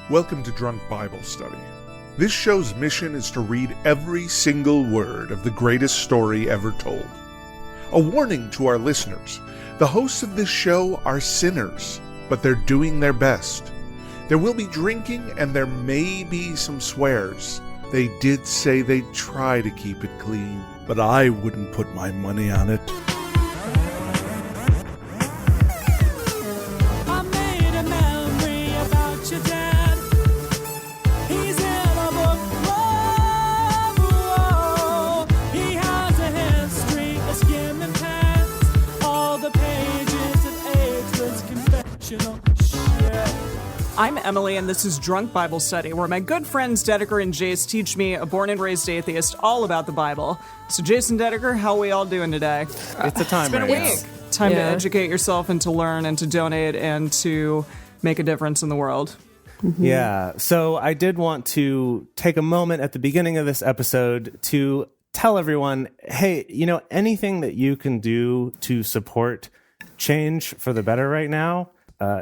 Welcome to Drunk Bible Study. This show's mission is to read every single word of the greatest story ever told. A warning to our listeners, the hosts of this show are sinners, but they're doing their best. There will be drinking and there may be some swears. They did say they'd try to keep it clean, but I wouldn't put my money on it. I'm Emily, and this is Drunk Bible Study, where my good friends Dedeker and Jace teach me, a born and raised atheist, all about the Bible. So, Jason, Dedeker, how are we all doing today? It's a time. It's been a week. Time to educate yourself and to learn and to donate and to make a difference in the world. Mm-hmm. Yeah. So I did want to take a moment at the beginning of this episode to tell everyone, hey, anything that you can do to support change for the better right now,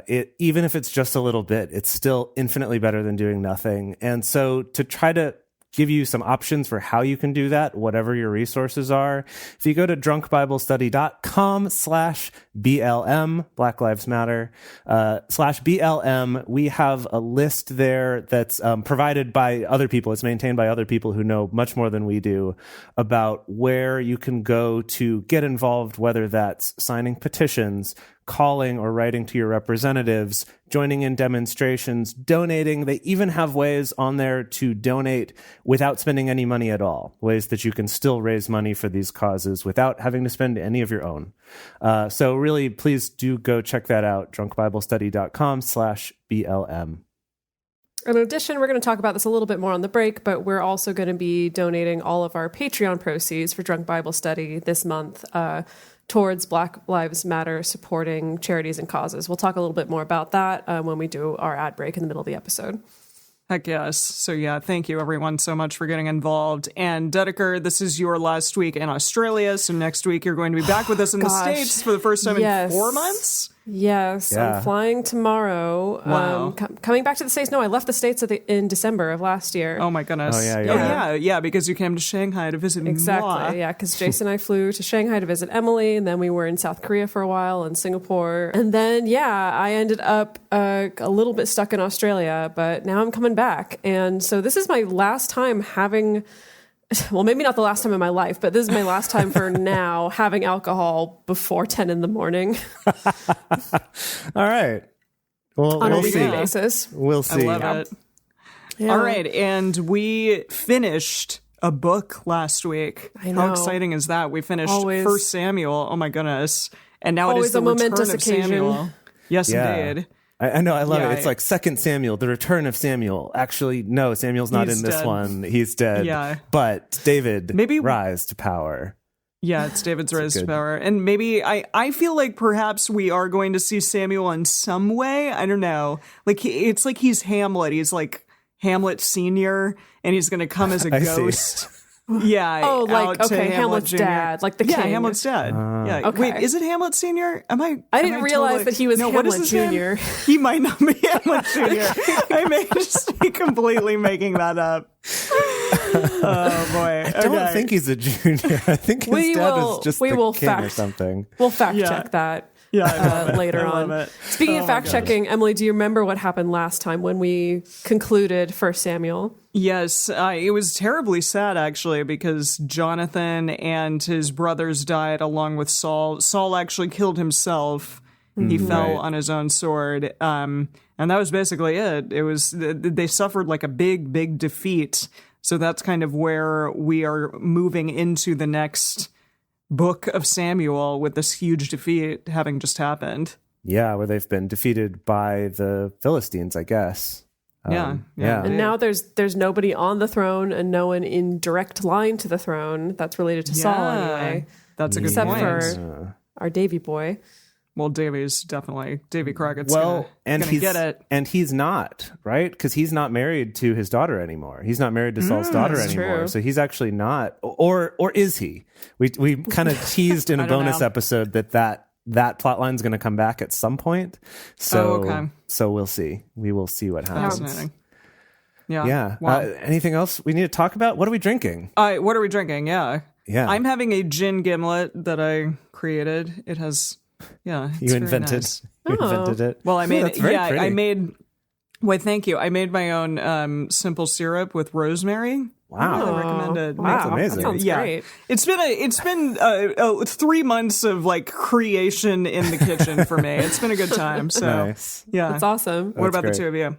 even if it's just a little bit, it's still infinitely better than doing nothing. And so to try to give you some options for how you can do that, whatever your resources are, if you go to drunkbiblestudy.com/BLM, Black Lives Matter, /BLM, we have a list there that's provided by other people. It's maintained by other people who know much more than we do about where you can go to get involved, whether that's signing petitions, calling or writing to your representatives, joining in demonstrations, donating. They even have ways on there to donate without spending any money at all, ways that you can still raise money for these causes without having to spend any of your own. So really, please do go check that out, drunkbiblestudy.com/BLM. In addition, we're going to talk about this a little bit more on the break, but we're also going to be donating all of our Patreon proceeds for Drunk Bible Study this month towards Black Lives Matter supporting charities and causes. We'll talk a little bit more about that when we do our ad break in the middle of the episode. Heck yes. So yeah, thank you everyone so much for getting involved. And Dedeker, this is your last week in Australia, so next week you're going to be back with us in the States for the first time in 4 months? Yes, yeah. I'm flying tomorrow. Wow. Coming back to the States. No, I left the States in December of last year. Oh my goodness. Oh, yeah, because you came to Shanghai to visit me. Exactly, yeah, because Jason and I flew to Shanghai to visit Emily, and then we were in South Korea for a while, and Singapore. And then, I ended up a little bit stuck in Australia, but now I'm coming back. And so this is my last time having... Well, maybe not the last time in my life, but this is my last time for now having alcohol before 10 in the morning. All right. Well, on a we'll weekly see. basis. We'll see. I love it. Yeah. All right. And we finished a book last week. I know. How exciting is that? We finished Always. 1 Samuel. Oh my goodness. And now Always it is the a momentous return of occasion. Samuel. Yes, indeed. I know, I love Yeah, it. It's like 2 Samuel, the return of Samuel. Actually, no, Samuel's not He's in this dead. one. He's dead. Yeah. But David Maybe- rise to power. Yeah, it's David's rise to good- power. And maybe I feel like perhaps we are going to see Samuel in some way. I don't know. Like it's like he's Hamlet. He's like Hamlet Senior, and he's going to come as a I see. ghost. Yeah. Oh, like, out to okay, Hamlet Hamlet's Jr. dad, like the Yeah, king. Hamlet's dad. Yeah. Okay. Wait, is it Hamlet Senior? I didn't realize that he was what is Hamlet his name? Jr. He might not be Hamlet Jr. I may just be completely making that up. Oh boy! I don't think he's a junior. I think his dad is just the king or something. We'll fact check that. Yeah, I love it. Later I love on. it. Speaking of fact checking, Emily, do you remember what happened last time when we concluded 1 Samuel? Yes, it was terribly sad actually because Jonathon and his brothers died along with Saul. Saul actually killed himself. He fell on his own sword, and that was basically it. It was they suffered like a big defeat. So that's kind of where we are moving into the next book of Samuel with this huge defeat having just happened. Yeah, where they've been defeated by the Philistines, I guess. Yeah. And now there's nobody on the throne and no one in direct line to the throne that's related to Saul anyway. That's a good Except point. for our Davy boy. Well, Davy Crockett's Well, gonna get it. And he's not, right? Because he's not married to his daughter anymore. He's not married to Saul's daughter that's anymore. true. So he's actually not. Or is he? We kind of teased in a I don't bonus know. episode that that plot line's going to come back at some point. So, okay. So we'll see. We will see what happens. Fascinating. Yeah. Yeah. Wow. Anything else we need to talk about? What are we drinking? What are we drinking? Yeah. Yeah. I'm having a gin gimlet that I created. It has, it's You very invented. nice. You invented it. Well, I made that's very I pretty. made. Well, thank you. I made my own simple syrup with rosemary. Wow. I really recommend it. Wow, That's amazing. That sounds great. It's been 3 months of like creation in the kitchen for me. It's been a good time. So Nice. yeah, That's awesome. What about great. the two of you?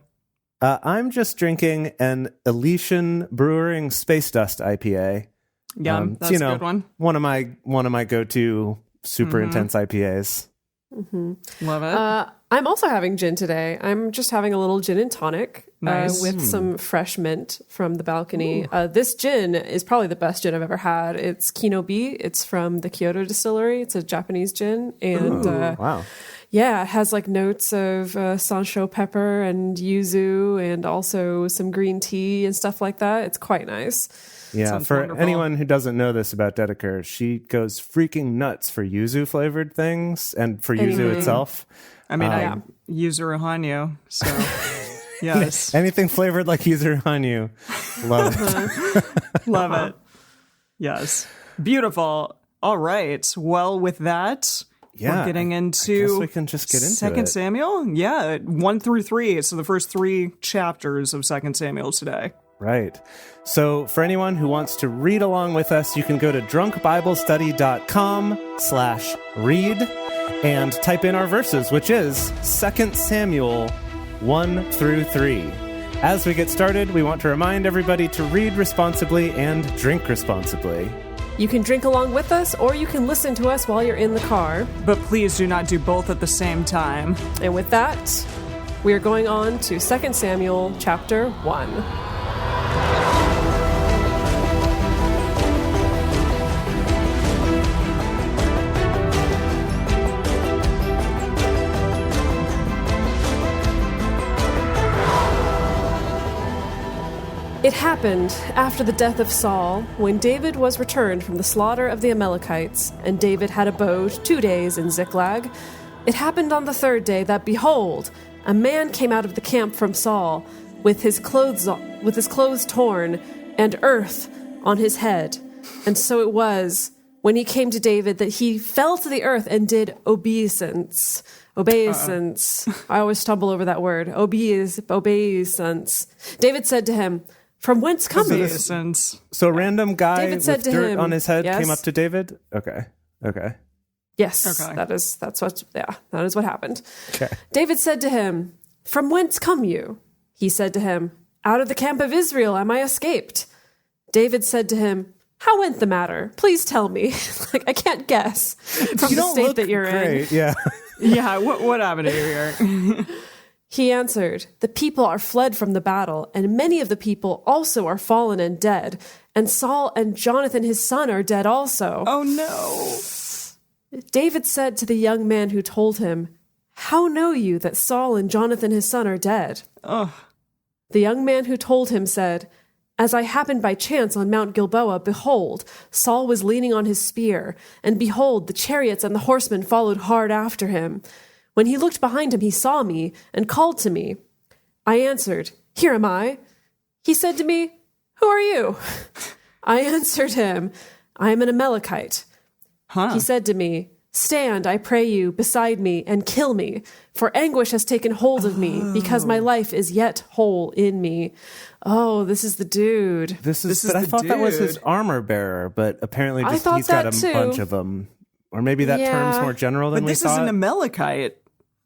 I'm just drinking an Elysian Brewing Space Dust IPA. Yeah, It's, that's a good one. One of my go-to super intense IPAs. Love it. I'm also having gin today. I'm just having a little gin and tonic Nice. with some fresh mint from the balcony. This gin is probably the best gin I've ever had. It's Kinobi. It's from the Kyoto distillery. It's a Japanese gin. And Wow. yeah, it has like notes of sansho pepper and yuzu and also some green tea and stuff like that. It's quite nice. Yeah, Sounds for wonderful. anyone who doesn't know this about Dedeker, she goes freaking nuts for yuzu flavored things and for yuzu itself. I mean, I use Hanyu, so yes, Anything flavored like yuzu hanyu. Love it. love it. Yes, beautiful. All right. Well, with that, Yeah, we're getting I into guess we can just get into Second it. Samuel. Yeah, 1 through 3. So the first 3 chapters of Second Samuel today. Right. So for anyone who wants to read along with us, you can go to drunkbiblestudy.com/read and type in our verses, which is 2 Samuel 1 through 3. As we get started, we want to remind everybody to read responsibly and drink responsibly. You can drink along with us or you can listen to us while you're in the car. But please do not do both at the same time. And with that, we are going on to 2 Samuel chapter 1. It happened after the death of Saul, when David was returned from the slaughter of the Amalekites, and David had abode 2 days in Ziklag. It happened on the 3rd day that, behold, a man came out of the camp from Saul, with his clothes torn, and earth on his head. And so it was, when he came to David, that he fell to the earth and did obeisance. Obeisance. I always stumble over that word. Obeisance. David said to him, "From whence come you?" Obeisance. So a random guy David said with to dirt him, on his head yes? came up to David? Okay. Yes, Okay. that is what happened. Okay. David said to him, "From whence come you?" He said to him, "Out of the camp of Israel am I escaped." David said to him, "How went the matter? Please tell me." Like, I can't guess from You the don't state look that you're in. great. Yeah. Yeah, what happened to you here? He answered, "The people are fled from the battle, and many of the people also are fallen and dead. And Saul and Jonathon his son are dead also." Oh no. David said to the young man who told him, "How know you that Saul and Jonathon his son are dead?" Oh, The young man who told him said, "As I happened by chance on Mount Gilboa, behold, Saul was leaning on his spear, and behold, the chariots and the horsemen followed hard after him. When he looked behind him, he saw me, and called to me. I answered, 'Here am I.' He said to me, 'Who are you?' I answered him, 'I am an Amalekite.' He said to me, 'Stand, I pray you, beside me, and kill me, for anguish has taken hold of me, because my life is yet whole in me.'" Oh, this is the dude. This is is but I the thought that was his dude. armor bearer, but apparently I just thought he's got that a too. bunch of them. Or maybe that term's Yeah. more general than but we this thought. is an Amalekite.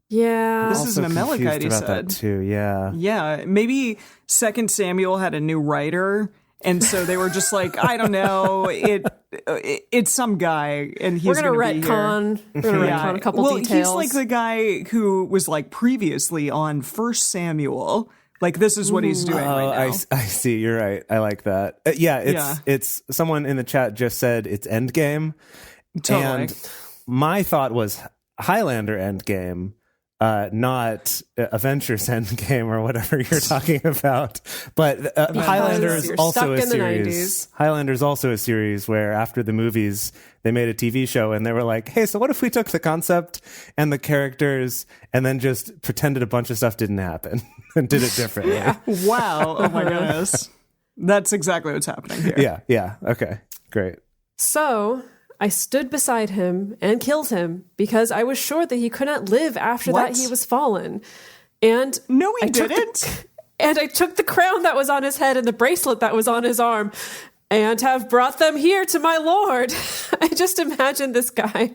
Yeah. This is Also an Amalekite, confused he about said. that too. Yeah. Yeah, maybe Second Samuel had a new writer, and so they were just like, I don't know, it's some guy, and he's We're gonna be here. retcon. We're gonna retcon a couple well, details. he's like the guy who was like previously on First Samuel. Like this is what he's doing right now. I see. You're right. I like that. It's someone in the chat just said it's Endgame. Totally. And my thought was Highlander Endgame, not Avengers Endgame or whatever you're talking about. But Highlander is also a series. Highlander is also a series where after the movies, they made a TV show and they were like, hey, so what if we took the concept and the characters and then just pretended a bunch of stuff didn't happen and did it differently? Yeah. Wow. Oh my goodness. That's exactly what's happening here. Yeah. Okay, great. So I stood beside him and killed him because I was sure that he could not live after that he was fallen. And no, he didn't. And I took the crown that was on his head and the bracelet that was on his arm and have brought them here to my lord. I just imagine this guy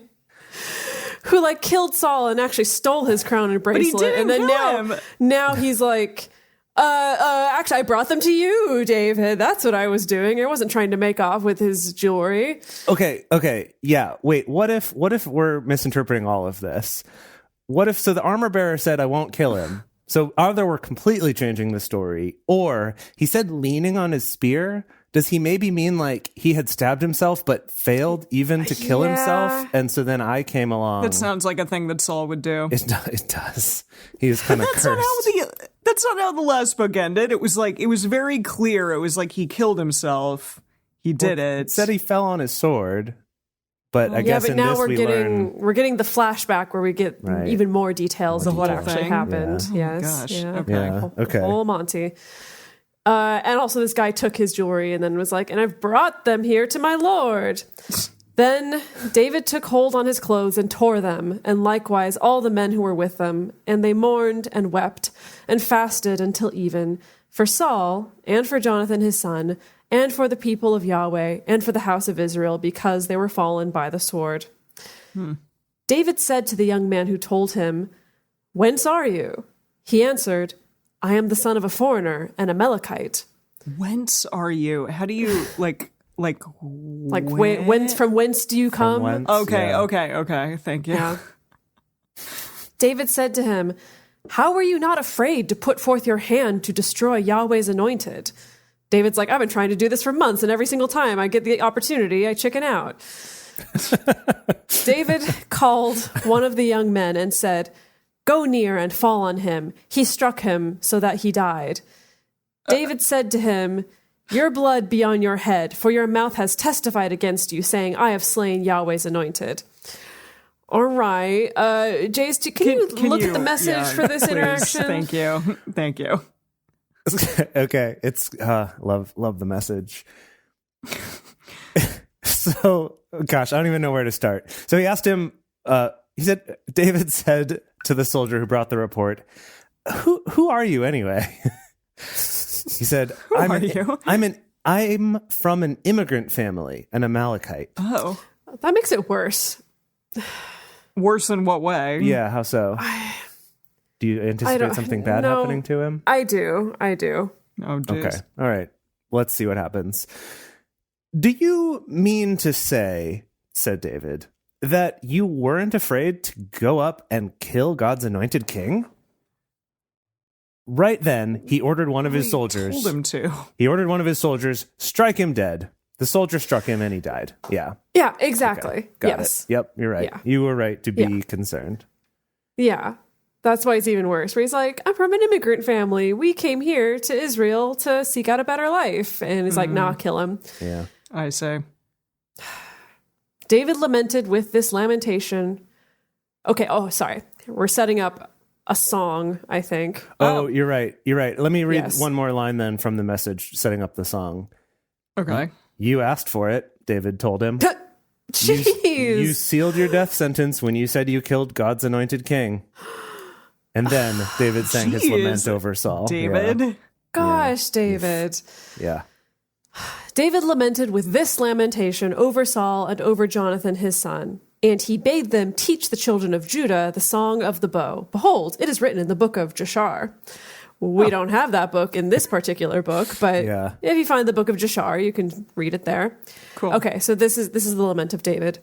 who like killed Saul and actually stole his crown and bracelet. But he didn't kill him. Now he's like, actually, I brought them to you, David. That's what I was doing. I wasn't trying to make off with his jewelry. Okay. Yeah. Wait, what if we're misinterpreting all of this? What if, so the armor bearer said, I won't kill him. So either we're completely changing the story, or he said leaning on his spear. Does he maybe mean like he had stabbed himself but failed even to kill himself? And so then I came along. That sounds like a thing that Saul would do. It does. He was kind of cursed. That's not how the last book ended. It was very clear. It was like he killed himself. He did it. It said he fell on his sword. But I guess but in now this we're getting the flashback where we get even more details of what actually happened. Yeah. Yes. Gosh. Yeah. Okay. Yeah. Okay. Whole Monty. And also this guy took his jewelry and then was like, and I've brought them here to my lord. Then David took hold on his clothes and tore them, and likewise all the men who were with them. And they mourned and wept and fasted until even for Saul and for Jonathon his son and for the people of Yahweh and for the house of Israel, because they were fallen by the sword. David said to the young man who told him, whence are you? He answered, I am the son of a foreigner, an Amalekite. Whence are you? How do you from whence do you come? Okay. Thank you. Yeah. David said to him, how were you not afraid to put forth your hand to destroy Yahweh's anointed? David's like, I've been trying to do this for months, and every single time I get the opportunity, I chicken out. David called one of the young men and said, go near and fall on him. He struck him so that he died. David said to him, your blood be on your head, for your mouth has testified against you, saying, I have slain Yahweh's anointed. All right. Jace, can you look at the message for this interaction? Thank you. Okay. It's love the message. So, gosh, I don't even know where to start. So he asked him, David said to the soldier who brought the report, who are you anyway? He said, I'm from an immigrant family, an Amalekite. Oh. That makes it worse. Worse in what way? Yeah, how so? Do you anticipate something bad happening to him? I do. Oh, geez. Okay. All right. Let's see what happens. Do you mean to say, said David, that you weren't afraid to go up and kill God's anointed king? Right then, he ordered one of his soldiers. Told him to. He ordered one of his soldiers, strike him dead. The soldier struck him and he died. Yeah. Yeah, exactly. Okay. Got it. Yep, you're right. Yeah. You were right to be concerned. Yeah. That's why it's even worse. Where he's like, I'm from an immigrant family. We came here to Israel to seek out a better life. And he's like, nah, kill him. Yeah. I say. David lamented with this lamentation. Okay. Oh, sorry. We're setting up a song, I think. Oh, you're right. Let me read one more line then from the message setting up the song. Okay. You asked for it, David told him. Jeez. You sealed your death sentence when you said you killed God's anointed king. And then David sang his lament over Saul. David? Yeah. Gosh, David. Yeah. David lamented with this lamentation over Saul and over Jonathon his son. And he bade them teach the children of Judah the song of the bow. Behold, it is written in the book of Jashar. We don't have that book in this particular book, but if you find the book of Jashar, you can read it there. Cool. Okay, so this is the lament of David.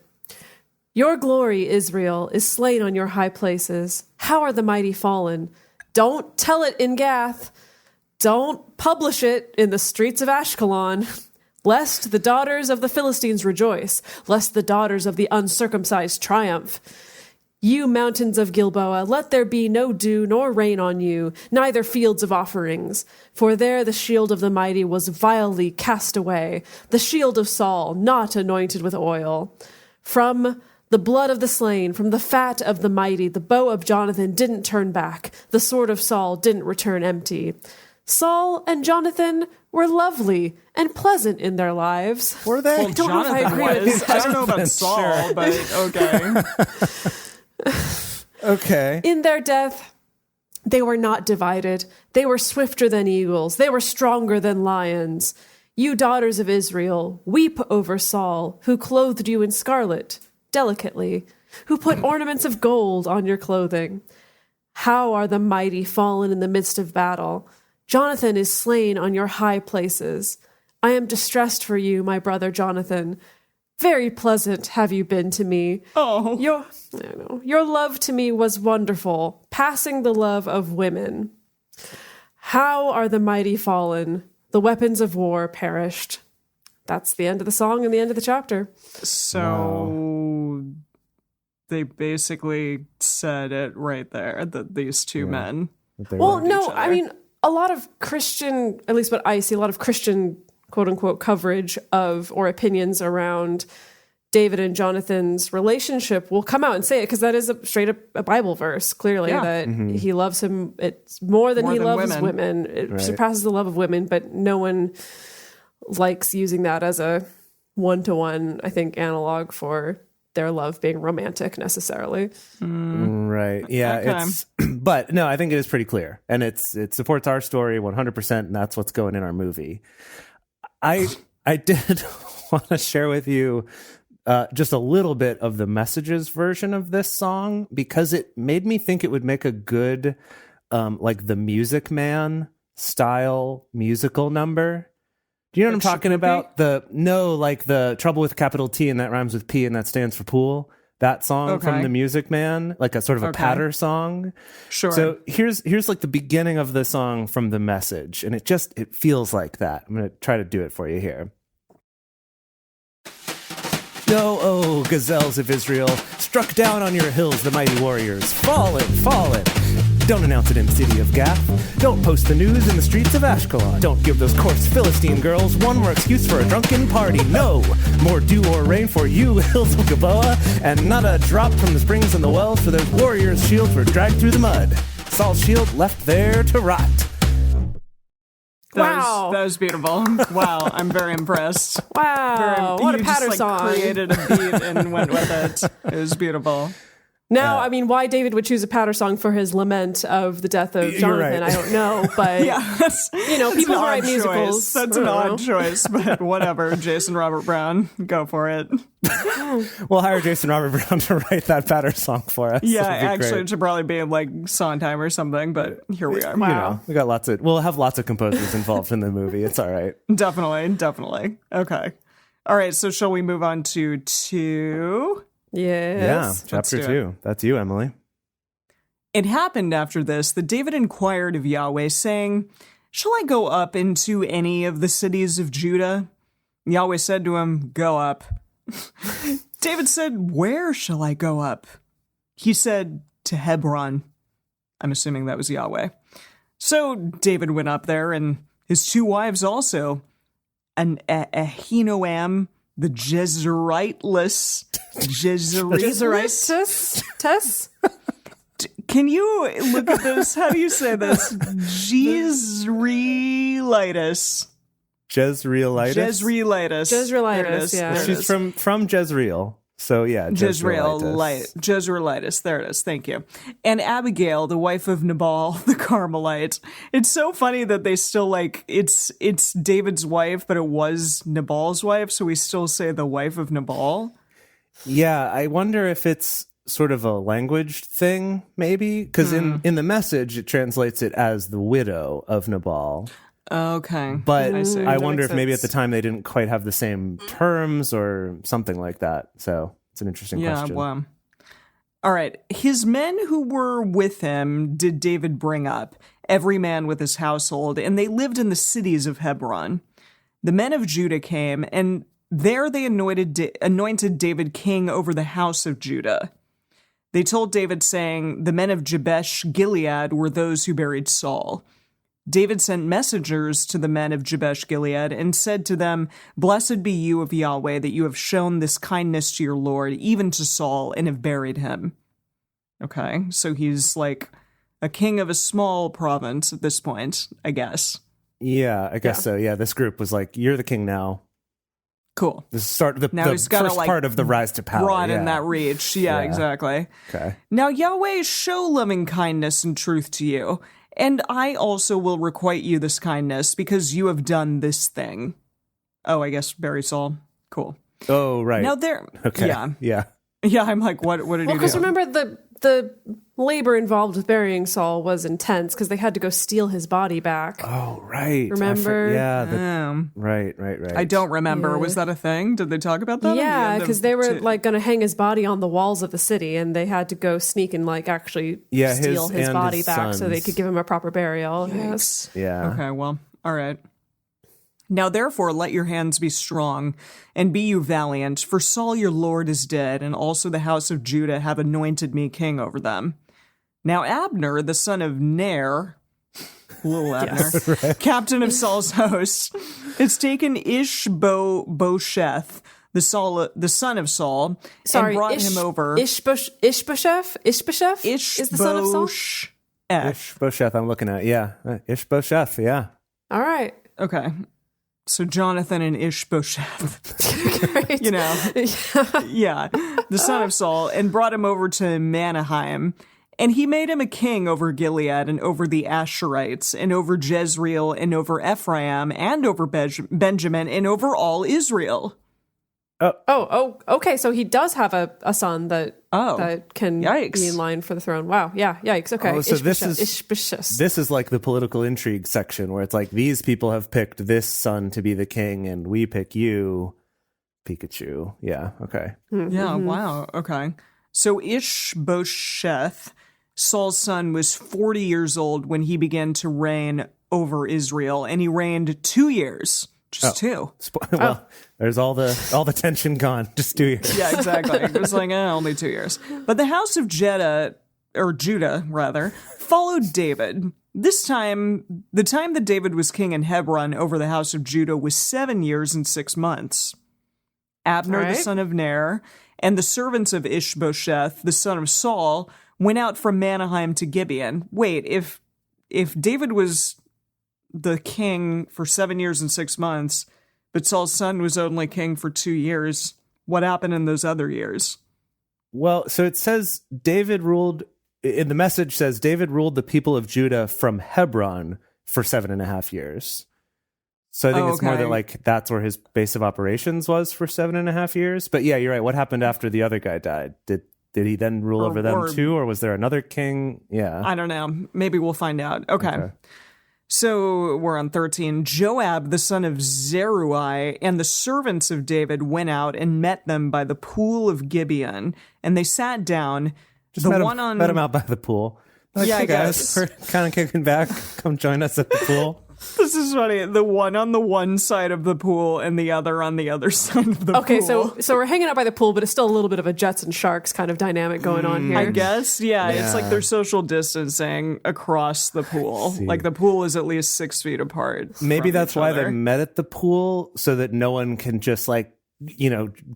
Your glory, Israel, is slain on your high places. How are the mighty fallen? Don't tell it in Gath. Don't publish it in the streets of Ashkelon. Lest the daughters of the Philistines rejoice, lest the daughters of the uncircumcised triumph. You mountains of Gilboa, let there be no dew nor rain on you, neither fields of offerings. For there the shield of the mighty was vilely cast away, the shield of Saul, not anointed with oil. From the blood of the slain, from the fat of the mighty, the bow of Jonathon didn't turn back, the sword of Saul didn't return empty. Saul and Jonathon were lovely and pleasant in their lives. Were they? Well, I don't know if I Jonathan agree with was. I don't know about Saul, but okay. Okay. In their death, they were not divided. They were swifter than eagles. They were stronger than lions. You daughters of Israel, weep over Saul, who clothed you in scarlet, delicately, who put ornaments of gold on your clothing. How are the mighty fallen in the midst of battle? Jonathon is slain on your high places. I am distressed for you, my brother Jonathon. Very pleasant have you been to me. Oh. Your love to me was wonderful, passing the love of women. How are the mighty fallen? The weapons of war perished. That's the end of the song and the end of the chapter. So they basically said it right there that these two men. Well, no, I mean, a lot of Christian, at least what I see, a lot of Christian quote unquote coverage of or opinions around David and Jonathan's relationship will come out and say it because that is straight up a Bible verse, clearly, that he loves him. It's more than he loves women. It surpasses the love of women, but no one likes using that as a one-to-one, I think, analog for their love being romantic necessarily. Right. Yeah. Okay. But no, I think it is pretty clear, and it supports our story 100%, and that's what's going in our movie. I did want to share with you just a little bit of the Messages version of this song because it made me think it would make a good like the Music Man style musical number. Do you know what I'm talking about? Like the Trouble with capital T and that rhymes with P and that stands for pool. That song from the Music Man, like a sort of a patter song. Sure. So here's like the beginning of the song from The Message, and it feels like that. I'm going to try to do it for you here. Go, oh, gazelles of Israel, struck down on your hills the mighty warriors, fallen, fallen. Don't announce it in the city of Gath. Don't post the news in the streets of Ashkelon. Don't give those coarse Philistine girls one more excuse for a drunken party. No more dew or rain for you, hills of Gilboa, and not a drop from the springs and the wells, for those warriors' shields were dragged through the mud. Saul's shield left there to rot. Wow. That was beautiful. Wow, I'm very impressed. Wow, what a patter song. Created a beat and went with it. It was beautiful. Now, I mean, why David would choose a patter song for his lament of the death of Jonathan, I don't know. But, people who write musicals. That's an odd choice, but whatever. Jason Robert Brown, go for it. We'll hire Jason Robert Brown to write that patter song for us. Yeah, actually, it should probably be like Sondheim or something, but here we are. Wow. We'll have lots of composers involved in the movie. It's all right. Definitely. Okay. All right, so shall we move on to 2? Yes. Yeah, chapter 2. That's you, Emily. It happened after this that David inquired of Yahweh, saying, "Shall I go up into any of the cities of Judah?" Yahweh said to him, "Go up." David said, "Where shall I go up?" He said, "To Hebron." I'm assuming that was Yahweh. So David went up there, and his 2 wives also, and Ahinoam, the Jezreelitess. Tess? Can you look at this? How do you say this? Jezreelitis. Jezreelitis, yeah. She's from Jezreel. So yeah, Jezreelitis. There it is. Thank you. And Abigail, the wife of Nabal, the Carmelite. It's so funny that they still it's David's wife, but it was Nabal's wife, so we still say the wife of Nabal. Yeah, I wonder if it's sort of a language thing, maybe, because in the Message it translates it as the widow of Nabal. Okay. But I wonder if sense. maybe at the time they didn't quite have the same terms or something like that. So it's an interesting question. Yeah, well. All right. His men who were with him did David bring up, every man with his household, and they lived in the cities of Hebron. The men of Judah came, and there they anointed David king over the house of Judah. They told David, saying, "The men of Jabesh Gilead were those who buried Saul." David sent messengers to the men of Jabesh Gilead and said to them, "Blessed be you of Yahweh, that you have shown this kindness to your Lord, even to Saul, and have buried him." Okay, so he's like a king of a small province at this point, I guess. Yeah, I guess so. Yeah, this group was like, "You're the king now." Cool. The start, the Now he's gotta, first part of the rise to power. Broaden that reach. Yeah, exactly. Okay. Now Yahweh show loving kindness and truth to you, and I also will requite you this kindness, because you have done this thing. Oh, I guess bury Saul. Cool. Oh, right. Now there. Okay. Yeah. Yeah. I'm like, what did he do? Because remember, the labor involved with burying Saul was intense because they had to go steal his body back. Oh, right. Remember? Right. I don't remember. Yeah. Was that a thing? Did they talk about that? Yeah, because they were like going to hang his body on the walls of the city, and they had to go sneak and like actually steal his body back so they could give him a proper burial. Yes. Yeah. Okay, well, all right. Now therefore let your hands be strong, and be you valiant, for Saul your lord is dead, and also the house of Judah have anointed me king over them. Now Abner, the son of Ner, little Abner, captain of Saul's host, has taken Ishbosheth, the son of Saul, and brought him over. Ishbosheth is the son of Saul. Ishbosheth, I'm looking at. Yeah. Ishbosheth, yeah. All right. Okay. So Jonathon and Ishbosheth, you know, yeah, the son of Saul, and brought him over to Mahanaim. And he made him a king over Gilead and over the Asherites and over Jezreel and over Ephraim and over Benjamin and over all Israel. Okay. So he does have a son that can be in line for the throne. Wow. Yeah. Yikes. Okay. Oh, so this is like the political intrigue section where it's like these people have picked this son to be the king, and we pick you, Pikachu. Yeah. Okay. Mm-hmm. Yeah. Wow. Okay. So Ishbosheth, Saul's son, was 40 years old when he began to reign over Israel, and he reigned 2 years. Just two. Well, there's all the tension gone. Just 2 years. Yeah, exactly. It was like, only 2 years. But the house of Judah, followed David. This time, the time that David was king in Hebron over the house of Judah was 7 years and 6 months. Abner, the son of Ner, and the servants of Ishbosheth, the son of Saul, went out from Mahanaim to Gibeon. Wait, if David was the king for 7 years and 6 months, but Saul's son was only king for 2 years, what happened in those other years? Well, so it says David ruled, in the message says David ruled the people of Judah from Hebron for 7.5 years. So I think it's more that like that's where his base of operations was for 7.5 years. But yeah, you're right. What happened after the other guy died? Did he then rule over them too, or was there another king? Yeah, I don't know. Maybe we'll find out. Okay. So we're on 13. Joab, the son of Zeruiah, and the servants of David went out and met them by the pool of Gibeon, and they sat down. Met him out by the pool. Like, yeah, hey I guys, guess. we're kind of kicking back. Come join us at the pool. This is funny. The one on the one side of the pool and the other on the other side of the pool. Okay, so we're hanging out by the pool, but it's still a little bit of a Jets and Sharks kind of dynamic going on here. I guess, yeah. It's like they're social distancing across the pool. Like the pool is at least 6 feet apart. Maybe that's why they met at the pool, so that no one can just like,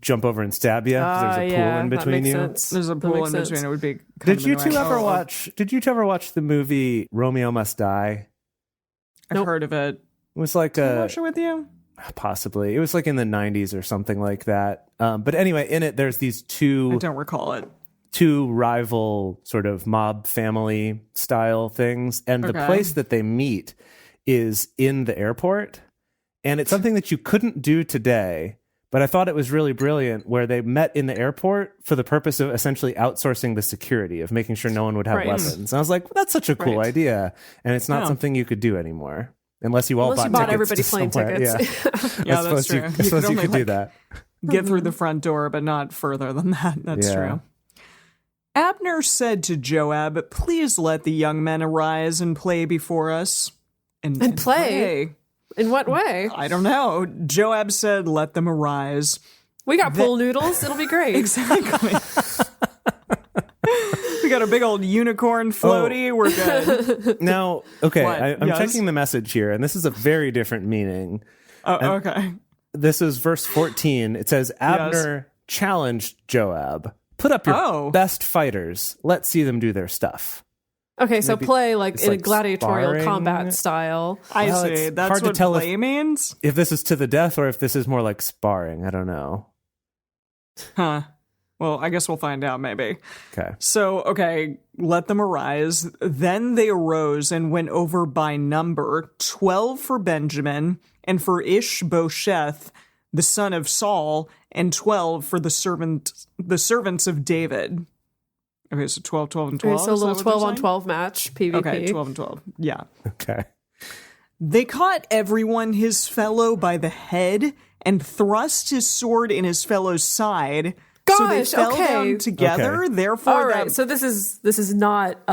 jump over and stab you because there's a pool in between you. Sense. There's a pool in between. It would be. Did you two ever watch the movie Romeo Must Die? I've heard of it. It was like Did I watch it with you? Possibly. It was like in the 90s or something like that. But anyway, in it, there's these I don't recall it. two rival sort of mob family style things. And the place that they meet is in the airport. And it's something that you couldn't do today. But I thought it was really brilliant where they met in the airport for the purpose of essentially outsourcing the security, of making sure no one would have weapons. And I was like, that's such a cool idea. And it's not something you could do anymore. Unless you bought everybody plane tickets. Yeah, that's true. I suppose you could do that. Get through the front door, but not further than that. That's true. Abner said to Joab, "Please let the young men arise and play before us." And play? In what way? I don't know. Joab said, "Let them arise." We got pool noodles. It'll be great. Exactly. We got a big old unicorn floaty. We're good. Now, okay, What? I'm Yes? checking the message here, and this is a very different meaning. Oh, okay. This is verse 14. It says, Abner challenged Joab. Put up your best fighters. Let's see them do their stuff. Okay, so Maybe play like in a like gladiatorial sparring. combat style. I Well, see. it's That's hard to what tell play means? If this is to the death or if this is more like sparring, I don't know. Huh. Well, I guess we'll find out maybe. Okay. So, okay, let them arise. Then they arose and went over by number, 12 for Benjamin, and for Ishbosheth, the son of Saul, and 12 for the servants of David. Okay, so 12, 12, and 12. Okay, so a is that little what 12 they're on saying? 12 match, PvP. Okay, 12 and 12. Yeah. Okay. They caught everyone his fellow by the head and thrust his sword in his fellow's side. So they Gosh, fell okay. down together. Okay. Therefore, All right, so this is not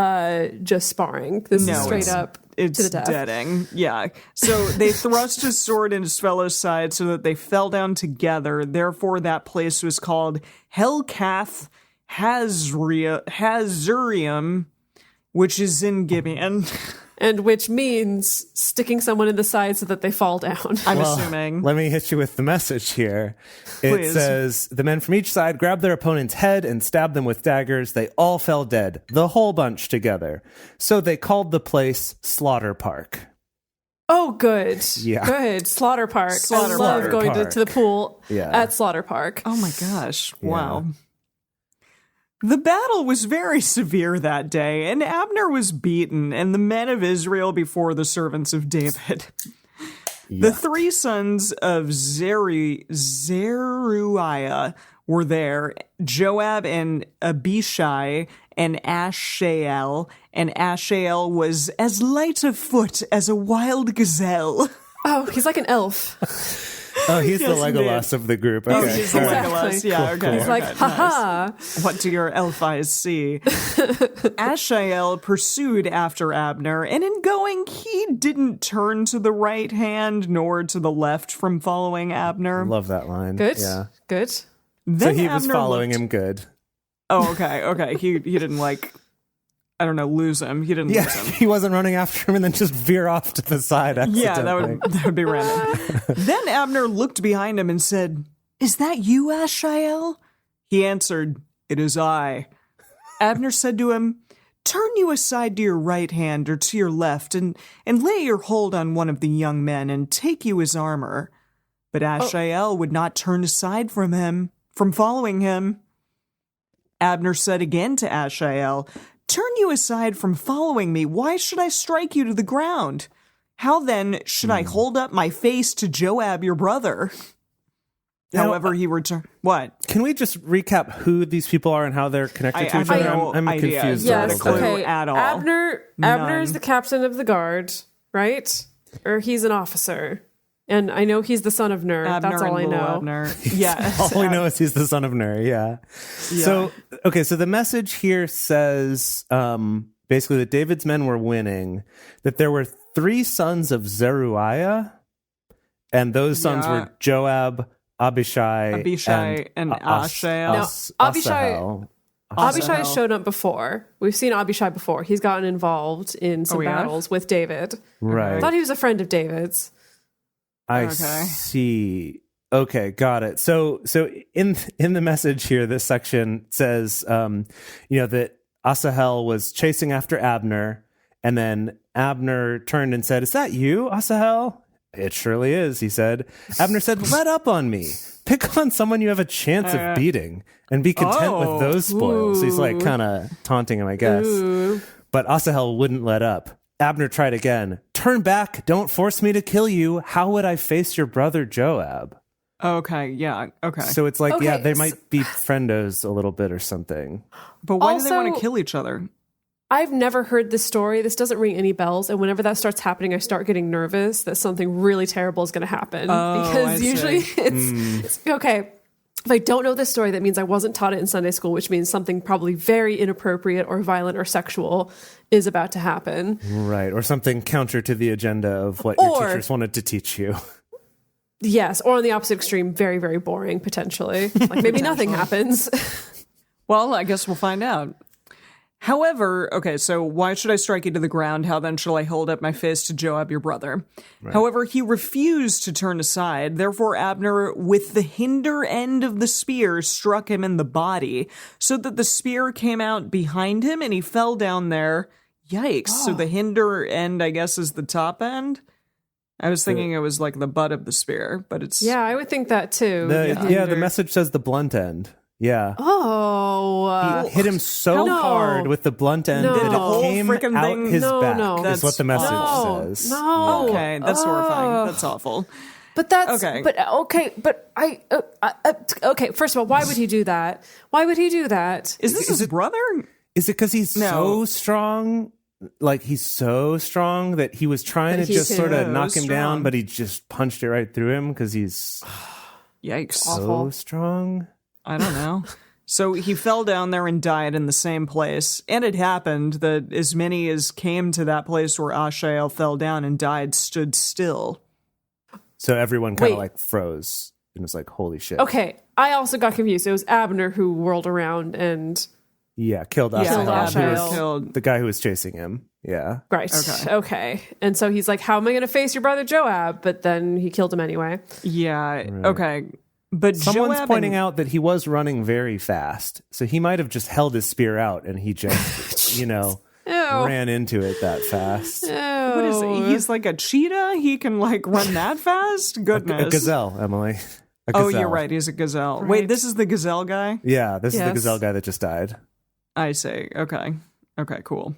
just sparring. This is straight up it's to the death. deading. Yeah. So they thrust his sword in his fellow's side so that they fell down together. Therefore, that place was called Helkath Hazurium, which is in Gibeon. And which means sticking someone in the side so that they fall down. I'm assuming. Let me hit you with the message here. It Please. says, the men from each side grabbed their opponent's head and stabbed them with daggers. They all fell dead, the whole bunch together. So they called the place Slaughter Park. Oh, good. Yeah. Good. Slaughter Park. Slaughter I love Park. going to the pool Yeah. at Slaughter Park. Oh my gosh. Wow. The battle was very severe that day, and Abner was beaten, and the men of Israel before the servants of David. The three sons of Zeruiah were there, Joab and Abishai and Ashael, and Ashael was as light of foot as a wild gazelle. Oh, he's like an elf. Oh, he's Yes, the Legolas of the group. Okay. Oh, he's the All right. Legolas. Yeah, okay. He's like, okay, haha. nice. What do your elf eyes see? Ashael pursued after Abner, and in going, he didn't turn to the right hand nor to the left from following Abner. Love that line. Good. Yeah. Good. Then So he was Abner following looked- him good. Oh, okay. He didn't I don't know, lose him. He didn't Yeah, lose him. he wasn't running after him and then just veer off to the side. Yeah, accidentally. that would be random. Then Abner looked behind him and said, "Is that you, Ashael?" He answered, "It is I." Abner said to him, "Turn you aside to your right hand or to your left, and lay your hold on one of the young men, and take you his armor." But Ashael would not turn aside from following him. Abner said again to Ashael, "Turn you aside from following me. Why should I strike you to the ground? How then should I hold up my face to Joab, your brother?" However, he returned. What? Can we just recap who these people are and how they're connected to I each have other? no I'm idea. confused. Yeah, a Yes. little bit. clue Okay. at all. Abner is None. the captain of the guard, right? Or he's an officer. And I know he's the son of Ner. Abner That's all I and little know. Abner. Yeah. All we know is he's the son of Ner. Yeah. So, okay. So the message here says basically that David's men were winning, that there were 3 sons of Zeruiah, and those sons Yeah. were Joab, Abishai, and Ashael. Now, Abishai- Asahel. Abishai has Asahel. shown up before. We've seen Abishai before. He's gotten involved in some Oh, yeah? battles with David. I Right. thought he was a friend of David's. I Okay. see. Okay, got it. So in the message here, this section says, that Asahel was chasing after Abner, and then Abner turned and said, "Is that you, Asahel?" "It surely is," he said. Abner said, "Let up on me. Pick on someone you have a chance of beating, and be content with those spoils." He's like kind of taunting him, I guess. Ooh. But Asahel wouldn't let up. Abner tried again. "Turn back. Don't force me to kill you. How would I face your brother Joab?" Okay. Yeah. Okay. So it's like, Okay, yeah, they might be friendos a little bit or something. But why do they want Also- to kill each other? I've never heard this story. This doesn't ring any bells. And whenever that starts happening, I start getting nervous that something really terrible is going to happen. Oh, because I usually see. it's okay. If I don't know this story, that means I wasn't taught it in Sunday school, which means something probably very inappropriate or violent or sexual is about to happen. Right. Or something counter to the agenda of what your Or- teachers wanted to teach you. Yes, or on the opposite extreme, very, very boring, potentially. Like maybe nothing happens. Well, I guess we'll find out. However, okay, so why should I strike you to the ground? How then shall I hold up my fist to Joab your brother? Right. However, he refused to turn aside. Therefore, Abner, with the hinder end of the spear, struck him in the body, so that the spear came out behind him and he fell down there. Yikes. So the hinder end, I guess, is the top end? I was thinking it was like the butt of the spear, but it's... Yeah, I would think that too. The message says the blunt end. Yeah. Oh. He hit him so hard with the blunt end that it came out his back. That's what the message says. No. Okay, that's horrifying. That's awful. But that's okay. Okay. First of all, why would he do that? Why would he do that? Is this his brother? Is it because he's so strong? Like he's so strong that he was trying to just sort of knock him down, but he just punched it right through him because he's yikes so strong. I don't know. So he fell down there and died in the same place. And it happened that as many as came to that place where Ashael fell down and died stood still. So everyone kind of like froze and was like, holy shit. Okay, I also got confused. It was Abner who whirled around and... Yeah, killed Ashael. Killed the guy who was chasing him. Yeah. Right. Okay. And so he's like, how am I going to face your brother Joab? But then he killed him anyway. Yeah. Right. Okay. But someone's pointing out that he was running very fast. So he might have just held his spear out and he just, ran into it that fast. What is it? He's like a cheetah? He can like run that fast? Goodness. A gazelle, Emily. Oh, you're right. He's a gazelle. Right. Wait, this is the gazelle guy? Yeah, this is the gazelle guy that just died. I see. Okay, cool.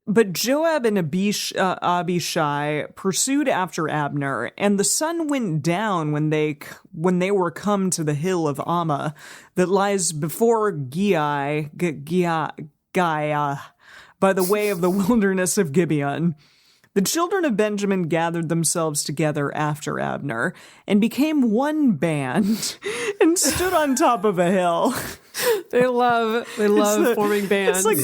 But Joab and Abishai pursued after Abner, and the sun went down when they were come to the hill of Ammah that lies before Giah by the way of the wilderness of Gibeon. The children of Benjamin gathered themselves together after Abner and became one band and stood on top of a hill. They love forming bands. It's like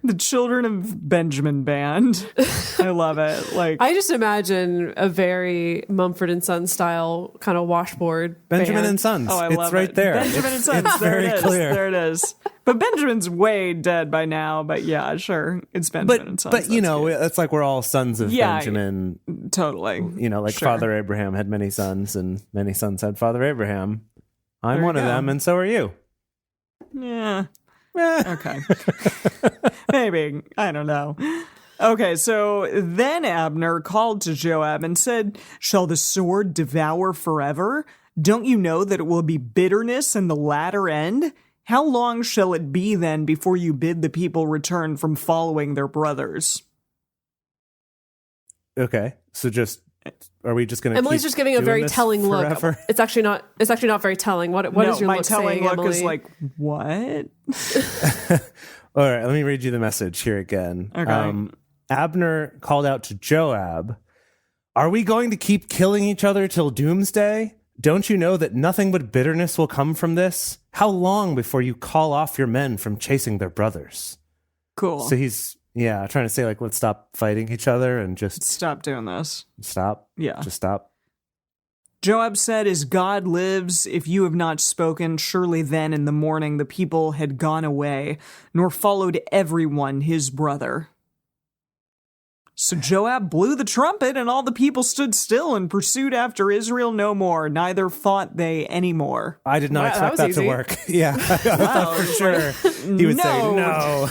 the children of Benjamin band. I love it. Like I just imagine a very Mumford & Sons style kind of washboard. Benjamin band. and Sons. Oh, I love it's right it. there. Benjamin and Sons. It's very clear. There it is. But Benjamin's way dead by now. But yeah, sure, it's Benjamin and Sons. But it's like we're all sons of Benjamin. Totally. Father Abraham had many sons, and many sons had Father Abraham. I'm one of them, and so are you. Yeah. Okay. Maybe. I don't know. Okay, so then Abner called to Joab and said, "Shall the sword devour forever? Don't you know that it will be bitterness in the latter end? How long shall it be then before you bid the people return from following their brothers?" Okay, so are we just going to? Emily's just giving a very telling forever? Look. It's actually not very telling. What is your my look telling saying, look Emily? is like, what? All right, let me read you the message here again. Okay. Abner called out to Joab, "Are we going to keep killing each other till doomsday? Don't you know that nothing but bitterness will come from this? How long before you call off your men from chasing their brothers?" Cool. So he's trying to say like, let's stop fighting each other and just stop doing this. Stop. Yeah. Just stop. Joab said, "As God lives, if you have not spoken, surely then in the morning the people had gone away, nor followed everyone his brother." So Joab blew the trumpet, and all the people stood still and pursued after Israel no more, neither fought they any more. I did not expect that to work. Yeah, I thought for sure he would say no.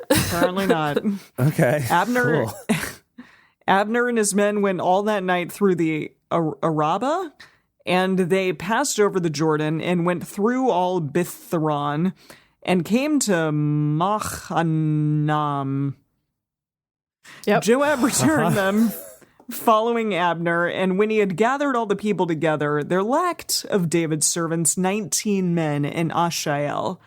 Apparently not. Okay. Abner and his men went all that night through the Arabah, and they passed over the Jordan and went through all Bithron and came to Machanam. Yep. Joab returned them, following Abner, and when he had gathered all the people together, there lacked of David's servants 19 men and Ashael.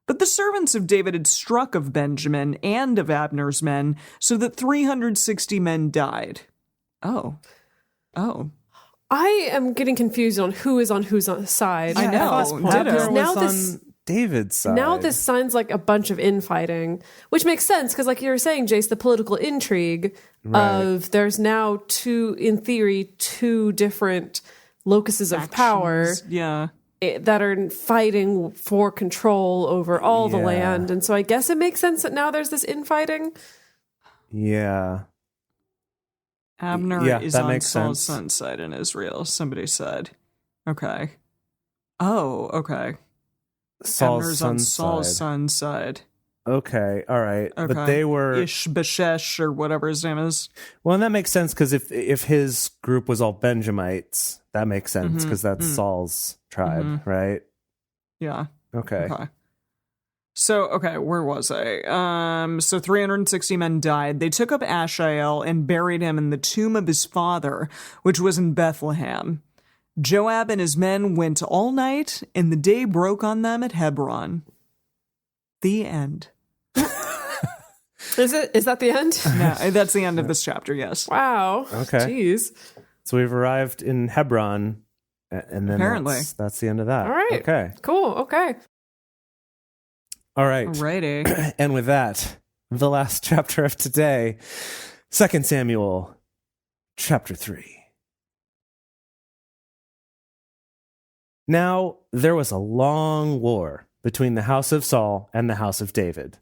But the servants of David had struck of Benjamin and of Abner's men, so that 360 men died. Oh. I am getting confused on who is on whose side. I know. Abner was on David's side. Now this sounds like a bunch of infighting, which makes sense because, like you were saying, Jace, the political intrigue of there's now two different locuses of power. Yeah. that are fighting for control over all the land. And so I guess it makes sense that now there's this infighting. Yeah. Abner is that on makes Saul's sense. son's side in Israel, somebody said. Okay. Oh, okay. Abner's on Saul's son's side. Okay, all right. Okay. But they were Ishboshesh or whatever his name is. well, and that makes sense because if his group was all Benjamites, that makes sense because that's Saul's tribe, right? Yeah. Okay. So, where was I? So 360 men died. They took up Ashael and buried him in the tomb of his father, which was in Bethlehem. Joab and his men went all night, and the day broke on them at Hebron. The end. Is that the end? No, that's the end of this chapter, yes. Wow. Okay. Jeez. So we've arrived in Hebron, and then Apparently. that's the end of that. All right. Okay. Cool. Okay. All right. Alrighty. And with that, the last chapter of today, 2 Samuel, chapter 3. Now, there was a long war between the house of Saul and the house of David.